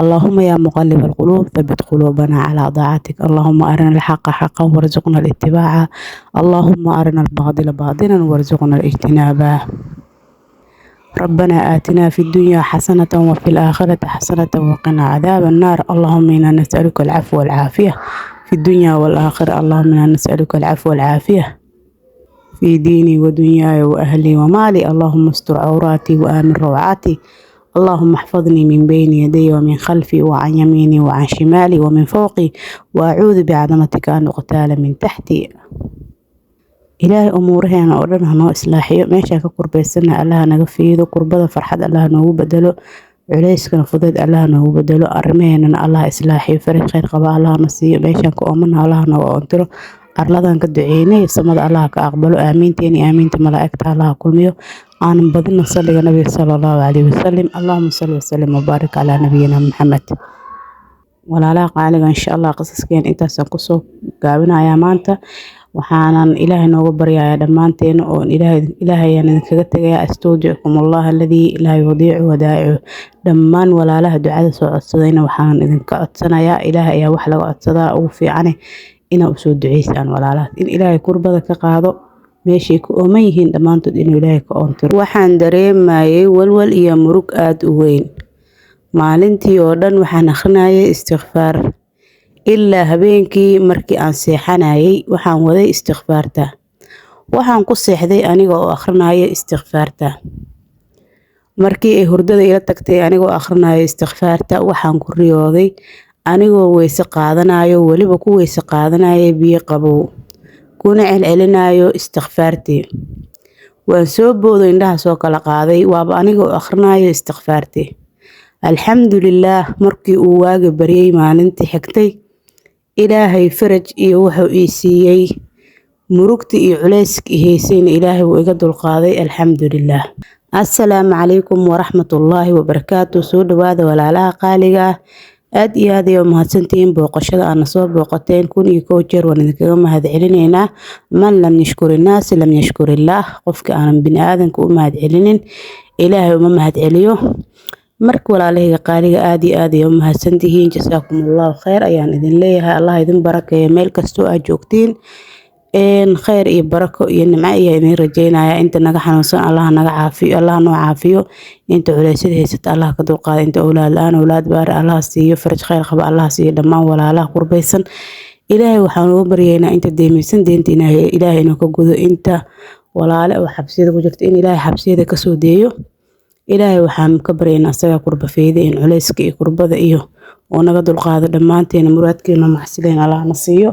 اللهم يا مقلب القلوب ثبت قلوبنا على طاعتك اللهم أرنا الحق حقا وارزقنا الاتباع اللهم أرنا الباطل باطلا وارزقنا الاجتناب ربنا آتنا في الدنيا حسنة وفي الآخرة حسنة وقنا عذاب النار اللهم إنا نسألك العفو والعافية في الدنيا والآخرة اللهم إنا نسألك العفو والعافية في ديني ودنياي وأهلي ومالي اللهم استر عوراتي وآمن روعاتي اللهم احفظني من بين يدي ومن خلفي وعن يميني وعن شمالي ومن فوقي وأعوذ بعظمتك أن أغتال من تحتي ilaahay umuuraheena oo dhan hanoo islaaxiyo meeshaa ka kurbaysana allaha naga fiido kurbada farxad allaha noogu bedelo culeyskana fudeed allaha noogu bedelo arrimaheennana allaha islaaxiyo farij khayr qaba allaha na siiyo meeshaan ka oomana allaha nooga oontiro arladan ka duceynay samada allaha ka aqbalo aamiinteeni aamiinta malaa'igta allaha kulmiyo aanan badina salliga nabiga sallallahu alayhi wasallam allahumma salli wa sallim wa baarik calaa nabiyina maxamed walaalaha qaaliga insha allah qisaskeen intaasaan kusoo gaabinayaa maanta waxaanan ilaahay nooga baryayaa dhammaanteen oo ilaahayaan idinkaga tegayaa astawdicukum allah alladii laa yudiicu wadaa'icu dhammaan walaalaha ducada soo codsadayna waxaan idinka codsanayaa ilaahay ayaa wax laga codsadaa ugu fiicane inaa usoo duceysaan walaalaha in ilaahay kurbada ka qaado meeshay ku ooman yihiin dhammaantood inuu ilaahay ka oontiro waxaan dareemayay walwal iyo murug aada u weyn maalintii oo dhan waxaan akhrinayay istikfaar ilaa habeenkii markii aan seexanayay waxaan waday istikfaarta waxaan ku seexday aniga oo akhrinaya istikfaarta markii ay hurdada ila tagtay anigoo akhrinaya istikfaarta waxaan ku riyooday anigoo weyse qaadanayo weliba ku weyse qaadanaya biyo qabow kuna celcelinayo istikfaartii waan soo booday indhaha soo kala qaaday waaba anigoo akhrinayo istikfaartii alxamdulillaah markii uu waagi baryay maalintii xigtay ilaahay faraj iyo wuxuu ii siiyey murugtii iyo culeyskii haysayna ilaahay wuu iga dulqaaday alxamdulillaah assalaamu calaykum waraxmatullaahi wabarakaatu soo dhawaada walaalaha qaaliga ah aad iyo aad ay mahadsantihiin booqashada aana soo booqateen 1 jeer waan idinkaga mahadcelinaynaa man lam yashkuri naas lam yashkurillaah qofka aanan bini aadanka u mahadcelinin ilaahay uma mahadceliyo marka walaalahayga qaaliga aad iyo aad ay mahadsantihiin jasaakumullahu khayr ayaan idin leeyahay allah idin barakeeyo meel kasto aad joogtiin khayr iyo barako iyo nimco iyo idin rajeynaya inta naga xanuunsan allah naga caafiyo allah noo caafiyo inta culeysada haysata allah ka dulqaado inta awlaad la'aan awlaad baar allah siiyo faraj khayr qaba allah siiyo dhammaan walaalaha qurbaysan ilaahay waxaan ugu baryaynaa inta deemaysan deenta ilaahay inuu ka gudo inta walaale oo xabsiyada ku jirta in ilaahay xabsiyada ka soo deeyo ilaahay waxaan ka baryaynaa asaga qurba feeyda in culeyska iyo qurbada iyo oo naga dulqaado dhammaanteena muraadkeena maxsileen allah na siiyo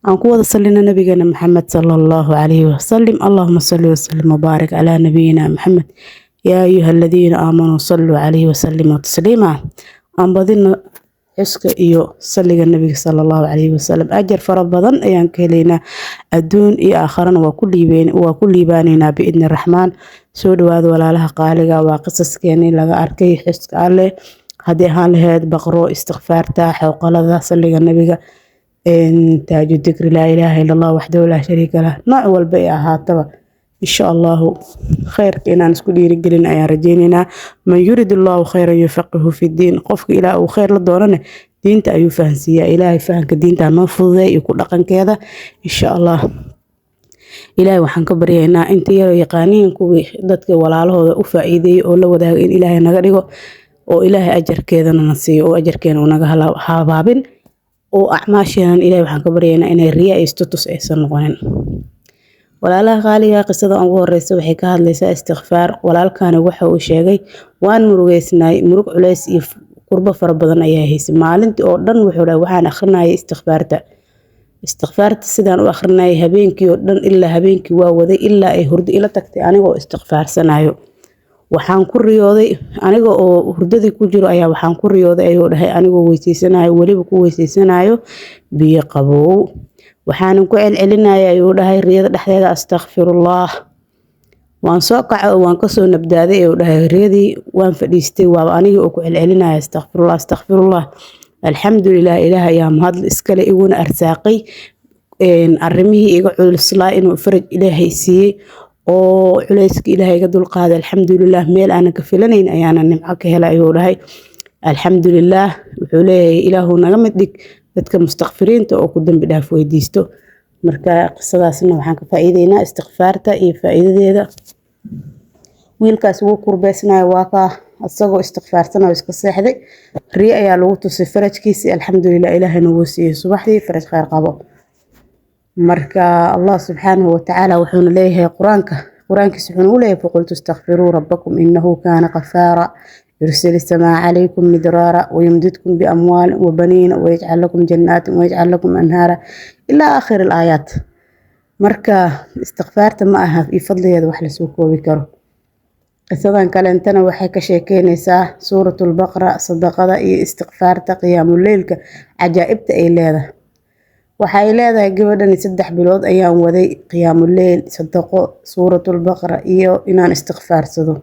aan ku wada salina nabigeena maxamed sallallahu alayhi wasallam allahumma salli wa sallim wa baarik ala nabiyina maxamed yaa ayuha alladina aamanuu salluu alayhi wa sallimu tasliima aan badina xuska iyo salliga nabiga sallallahu alayhi wasallam ajar fara badan ayaan ka helaynaa adduun iyo aakhirana waa ku liibaanaynaa biidni raxmaan soo dhawaada walaalaha qaaliga waa qisaskeeni laga arkay xuska alle haddii ahaan lahayd baqro istikfaarta xawqalada salliga nabiga taaju dikri laa ilaaha ila allah waxdahu laa shariika lah nooc walba ay ahaataba insha allahu khayrka inaan isku dhiirigelin ayaan rajeynaynaa man yurid allahu khayran yufaqihu fi diin qofka ilaah uu khayr la doonane diinta ayuu fahansiiyaa ilaahay fahanka diinta noo fududeey iyo ku dhaqankeeda insha allah ilaahay waxaan ka baryaynaa inta yaro yaqaaniin kuwii dadka walaalahooda u faa'iideeyay oo la wadaaga in ilaahay naga dhigo oo ilaahay ajarkeedana na siiyo oo ajarkeena uu naga habaabin oo acmaasheenan ilaahay waxaan ka baryaynaa inay riya iyo status aysan noqonin walaalaha qaaliga qisada ugu horeysa waxay ka hadlaysaa istikfaar walaalkani waxa uu sheegay waan murugeysnaay murug culeys iyo qurbo fara badan ayaa haysay maalintii oo dhan wuxuu dhahay waxaan akhrinayay istikfaarta sidaan u akhrinayay habeenkii oo dhan ilaa habeenkii waa waday ilaa ay hurdo ila tagtay anigoo istikfaarsanayo waxaan ku riyooday aniga oo hurdadii ku jiro ayaa waxaan ku riyooday ayuu dhahay anigoo weyseysanayo weliba ku weyseysanayo biyo qabow waxaanan ku celcelinaya ayuu dhahay riyada dhexdeeda astaghfirullah waan soo kacay oo waan kasoo nabdaaday ayuu dhahay riyadii waan fadhiistay waaba aniga oo ku celcelinaya astaghfirullah alxamdulilah ilaah ayaa mahad iskale iguna arsaaqay arrimihii iga culislaa inuu faraj ilaahay siiyey oo culeyska ilaahay iga dulqaaday alxamdulilah meel aanan ka filanayn ayaana nimco ka helay ayuu dhahay alxamdulilah wuxuu leeyahay ilaahu naga mid dhig dadka mustakfiriinta oo ku dambi dhaaf weydiisto marka qisadaasna waxaan ka faa'iideynaa istikfaarta iyo faa'iidadeeda wiilkaas wuu kurbeysnayo waa ka asagoo istikfaarsanayo iska seexday riyo ayaa lagu tusay farajkiisa alxamdulilah ilaahayna wuu siiyey subaxdii faraj khayr qabo marka allah subxaanahu watacaala wuxuuna leeyahay qur-aankiisa wuxuuna u leeyahay faqultu istakfiruu rabbakum inahu kaana qafaara يرسل السماء عليكم مدرارا ويمددكم بأموال وبنين ويجعل لكم جنات ويجعل لكم أنهارا إلى آخر الآيات marka istighfaarta ma aha iyo fadligeeda wax la soo koobi karo. qisadan kale intana waxay ka sheekeynaysaa suuratul baqara, sadaqada iyo istighfaarta qiyaamul leylka cajaa'ibta ay leedahay. waxay leedahay gabadhani 3 bilood ayaan waday qiyaamul leyl, sadaqo, suuratul baqara iyo inaan istighfaarsado.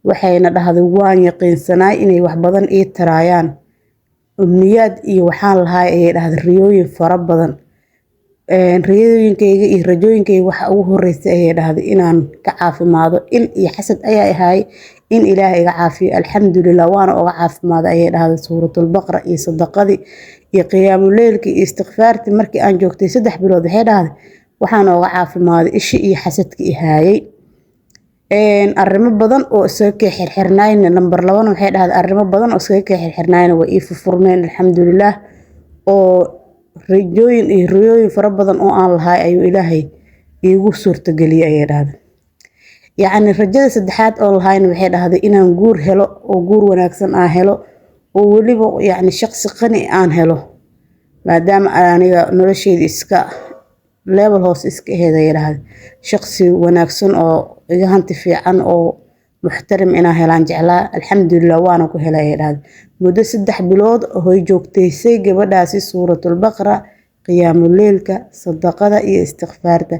waxayna dhahday waan yaqiinsanay inay wax badan ii taraayaan. umniyaad iyo waxaan lahaay ayay dhahday riyooyin fara badan. riyooyinkayga iyo rajooyinkayga waxa ugu horeysay ayay dhahday inaan ka caafimaado. il iyo xasad ayaa ahaay in ilaahay iga caafiyo. alxamdulilah waana uga caafimaada ayay dhahday. suuratul baqara iyo sadaqadii iyo qiyaamul leylkii iyo istighfaartii markii aan joogtay 3 bilood waxay dhahday waxaan uga caafimaaday ishi iyo xasadkii ihaayay. arrimo badan oo isaga xirxirnaayna number 2 waxay dhahday arrimo badan oo isaga xirxirnaayna way ii furmeen alxamdulilah. oo rajooyin iyo riyooyin fara badan oo aan lahaay ayuu ilaahay iigu suurtageliyay ayay dhahday. yacni rajada saddexaad oo lahayna waxay dhahday inaan guur helo oo guur wanaagsan aan helo oo weliba yacni shaqsi qani aan helo maadaama aniga noloshayda iska level hoos iska ahayd ayay dhahday. shaqsi wanaagsan oo iga hanti fiican oo muxtaram inaan helaan jeclaa. alxamdulilah waana ku helay ayay dhahday. muddo 3 bilood oo joogtaysay gabadhaasi suuratul baqara, qiyaamul leylka, sadaqada iyo istighfaarta.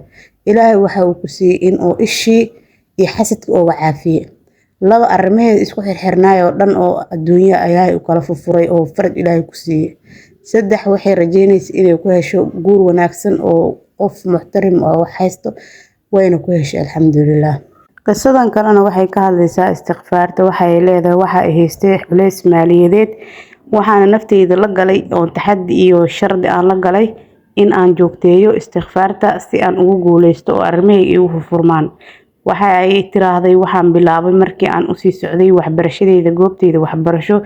ilaahay waxa uu ku siiyay in oo ishii iyo xasadka oo caafiye. 2 arrimaheed isku xirxirnaay oo dhan oo adduunyo ilaahay u kala furay oo faraj ilaahay ku siiyay. 3 waxay rajeynaysaa inay ku hesho guur wanaagsan oo qof muxtaram oo wax haysto wayna ku heshay alxamdulilah. qisadan kalena waxay ka hadlaysaa istighfaarta. waxay leedahay waxa ay haystay culays maaliyadeed waxaana nafteyda la galay oo taxaddi iyo shardi aan la galay in aan joogteeyo istighfaarta si aan ugu guuleysto oo arrimahayga igu furmaan. waxa ay tiraahday waxaan bilaabay markii aan usii socday waxbarashadeyda goobteyda waxbarasho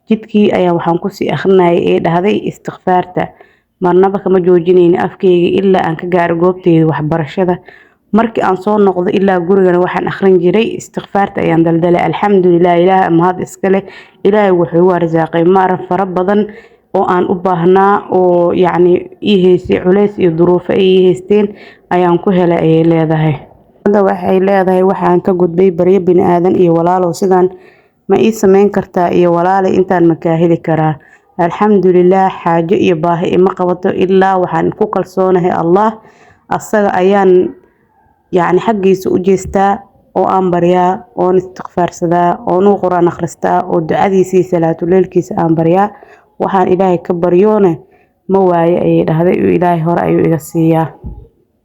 jidkii ayaa waxaan kusii akhrinayay ee dhahday istighfaarta. marnaba kama joojinaynin afkeyga ilaa aan ka gaaro goobteyda waxbarashada. markii aan soo noqdo ilaa gurigana waxaan akhrin jiray istighfaarta ayaan daldalay. alxamdulilah ilaahay mahad iska leh. ilaahay wuxuu igu arsaaqay maaran fara badan oo aan u baahnaa oo yacni ii haystay culays iyo duruufo ay ii haysteen ayaan ku helay ayay leedahay. hadda waxay leedahay waxaan ka gudbay baryo bini aadan iyo walaalow sidaan ma ii samayn kartaa iyo walaalay intaan makaa heli karaa. alxamdulilah xaajo iyo baahi ima qabato ilaa waxaan ku kalsoonahay allah. asaga ayaan yacni xaggiisa u jeestaa oo aan baryaa oon istighfaarsadaa oon u quraan akhristaa oo ducadiisii salaatuleylkiisa aan baryaa. waxaan ilaahay ka baryoone ma waaye ayay dhahday oo ilaahay hore ayuu iga siiyaa.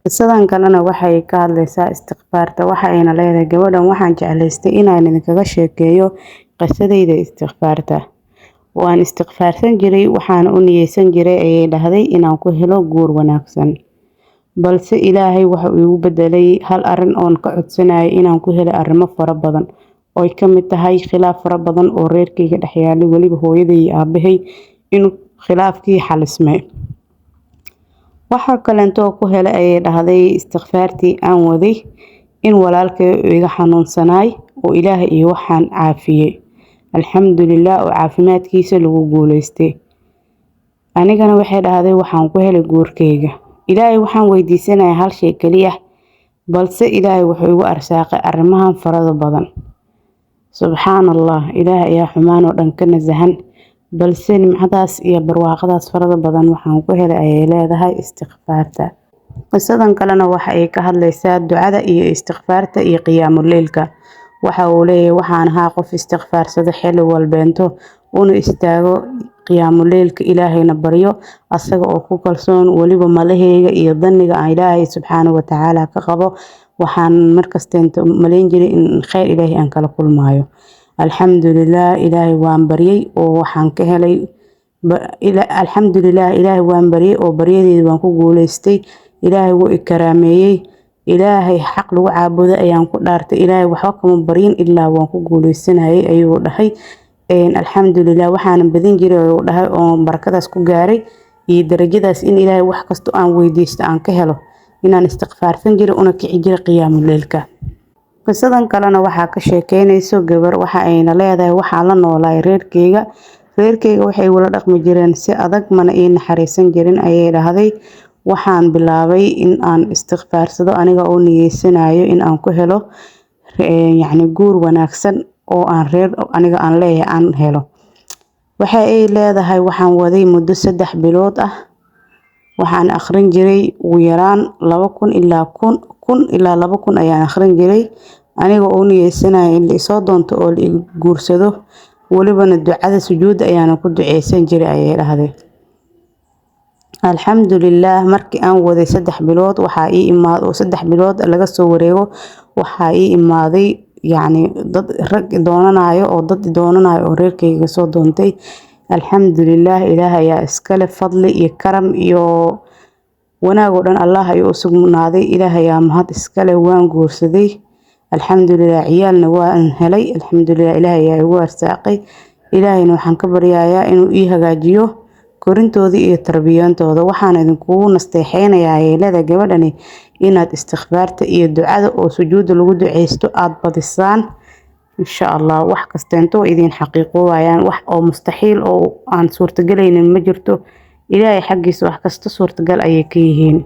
qisadan kalena waxay ka hadlaysaa istighfaarta. waxayna leedahay gabadhan waxaan jeclaystay inaan idinkaga sheekeeyo qisadayda istighfaarta. waan istighfaarsan jiray waxaana u niyeysan jiray ayay dhahday inaan ku helo guur wanaagsan. balse ilaahay waxa uu igu bedelay hal arrin oon ka codsanayay inaan ku helo arrimo fara badan oo ay ka mid tahay khilaaf fara badan oo reerkayga dhex yaalay weliba hooyaday iyo aabahay inuu khilaafkii xalismay. waxa kaleentoo ku helay ayay dhahday istighfaartii aan waday in walaalkay iga xanuunsanaay oo ilaahay iyo waxaan caafiyey. alxamdulilah oo caafimaadkiisa lagu guuleystay. anigana waxay dhahday waxaan ku helay guurkayga. ilaahay waxaan weydiisanayaa hal shay kaliya balse ilaahay wuxuu igu arsaaqay arrimahan farada badan. subxaanallah ilaahay ayaa xumaan oo dhan ka nasahan balse nimcadaas iyo barwaaqadaas farada badan waxaan ku helay ayay leedahay istighfaarta. qisadan kalena waxa ay ka hadlaysaa ducada iyo istighfaarta iyo qiyaamul leylka. waxa uu leeyahay waxaan ahaa qof istighfaarsada xilli walbeento una istaago qiyaamul leylka ilaahayna baryo asaga oo ku kalsoon weliba malaheyga iyo dhanniga aan ilaahay subxaanahu wa tacaala ka qabo. waxaan markasteenta malayn jiray in khayr ilaahay aan kala kulmaayo. alxamdulilah ilaahay waan baryay oo waxaan ka helay alxamdulilah ilaahay waan baryay oo baryadeeda waan ku guuleystay. ilaahay wuu i karaameeyey. ilaahay xaq lagu caabudo ayaan ku dhaartay. ilaahay waxba kama baryin ilaa waan ku guuleysanayay ayuu dhahay. alxamdulilah waxaan badin jiray oo dhahay oo barakadaas ku gaaray iyo darajadaas in ilaahay wax kasto aan weydiisto aan ka helo inaan istighfaarsan jiray una kici jiray qiyaamul leylka. qisadan kalena waxaa ka sheekeynayso gabar waxa ayna leedahay waxaan la noolaay reerkayga waxay wala dhaqmi jireen si adag mana ii naxariisan jirin ayay dhahday. waxaan bilaabay in aan istighfaarsado aniga oo niyeysanayo in aan ku helo yacni guur wanaagsan oo aan reer aniga aan leeyahay aan helo. waxa ay leedahay waxaan waday muddo 3 bilood ah. waxaan akhrin jiray ugu yaraan 2000 ilaa 1000 ilaa 2000 ayaan akhrin jiray aniga oo niyeysanayo in la isoo doonto oo la guursado walibana ducada sujuud ayaan ku duceysan jiray ayay dhahday. alxamdulillaah markii aan waday 3 bilood waxa ii imaaday oo 3 bilood laga soo wareego waxa ii imaaday yacni dad rag doonanayo oo reerkayga soo doontay. alxamdulillaah ilaahay ayaa iskale fadli iyo karam iyo wanaag oo dhan Allah ayuu u sugnaaday. ilaahay ayaa mahad iskale waan guursaday. alxamdulillaah ciyaalna waan helay. alxamdulillaah ilaahay ayaa igu arsaaqay. ilaahayna waxaan ka baryayaa inuu ii hagaajiyo korintooda iyo tarbiyantooda. waxaan idinku nasteexaynayaa yeelada gabadhani inaad istighfaarta iyo ducada oo sujuuda lagu duceysto aad badisaan insha Allah. wax kasteento idin xaqiiqo waayaan wax oo mustaxiil oo aan suurtagelaynin ma jirto. ilaahay xaqiisa wax kasta suurtagal ayay ka yihiin.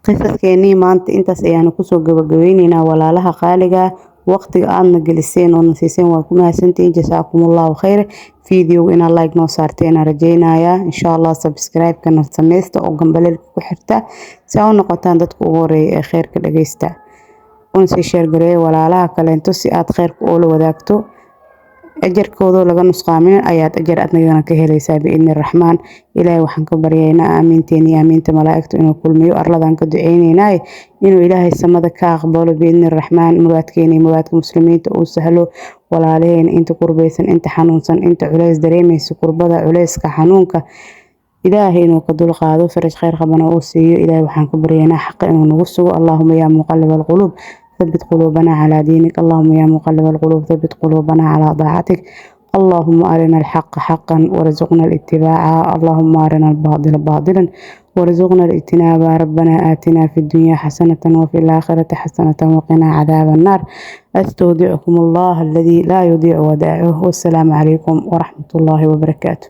qisadkeeni maanta intaas ayaan ku soo gabagabeynaa walaalaha qaaliga waqtiga aadna geliseen oo nasiiseen waa ku mahadsantiin. jasaakumullahu khayr. video ina like noo saarteen rajeynaya insha Allah. subscribe kana sameysta oo gambaleelka ku xirta si aad u noqotaan dadka ugu horeeya ee khayrka dhageysta. si share gareey walaalaha kaleento si aad khayrka oo la wadaagto ajarkooda laga nusqaamin ayaad ajar adnagana ka helaysaa biidni raxmaan. ilaahay waxaan ka baryaynaa aaminteen iyo aaminta malaa'igtu inuu kulmiyo arladan ka duceynaynaa inuu ilaahay samada ka aqbalo biidni raxmaan. muraadkeena iyo muraadka muslimiinta uu sahlo. walaalaheen inta qurbeysan inta xanuunsan inta culays dareemayso qurbada culayska xanuunka ilaahay inuu ka dul qaado faraj khayr qabana uu siiyo. ilaahay waxaan ka baryaynaa xaq inuu nagu sugo. allahumma yaa muqallibal quluub ثبت قلوبنا على دينك. اللهم يا مقلب القلوب ثبت قلوبنا على طاعتك. اللهم أرنا الحق حقا وارزقنا الاتباع. اللهم أرنا الباطل باطلا وارزقنا الاجتناب. ربنا آتنا في الدنيا حسنة وفي الآخرة حسنة وقنا عذاب النار. أستودعكم الله الذي لا يضيع ودائعه. والسلام عليكم ورحمة الله وبركاته.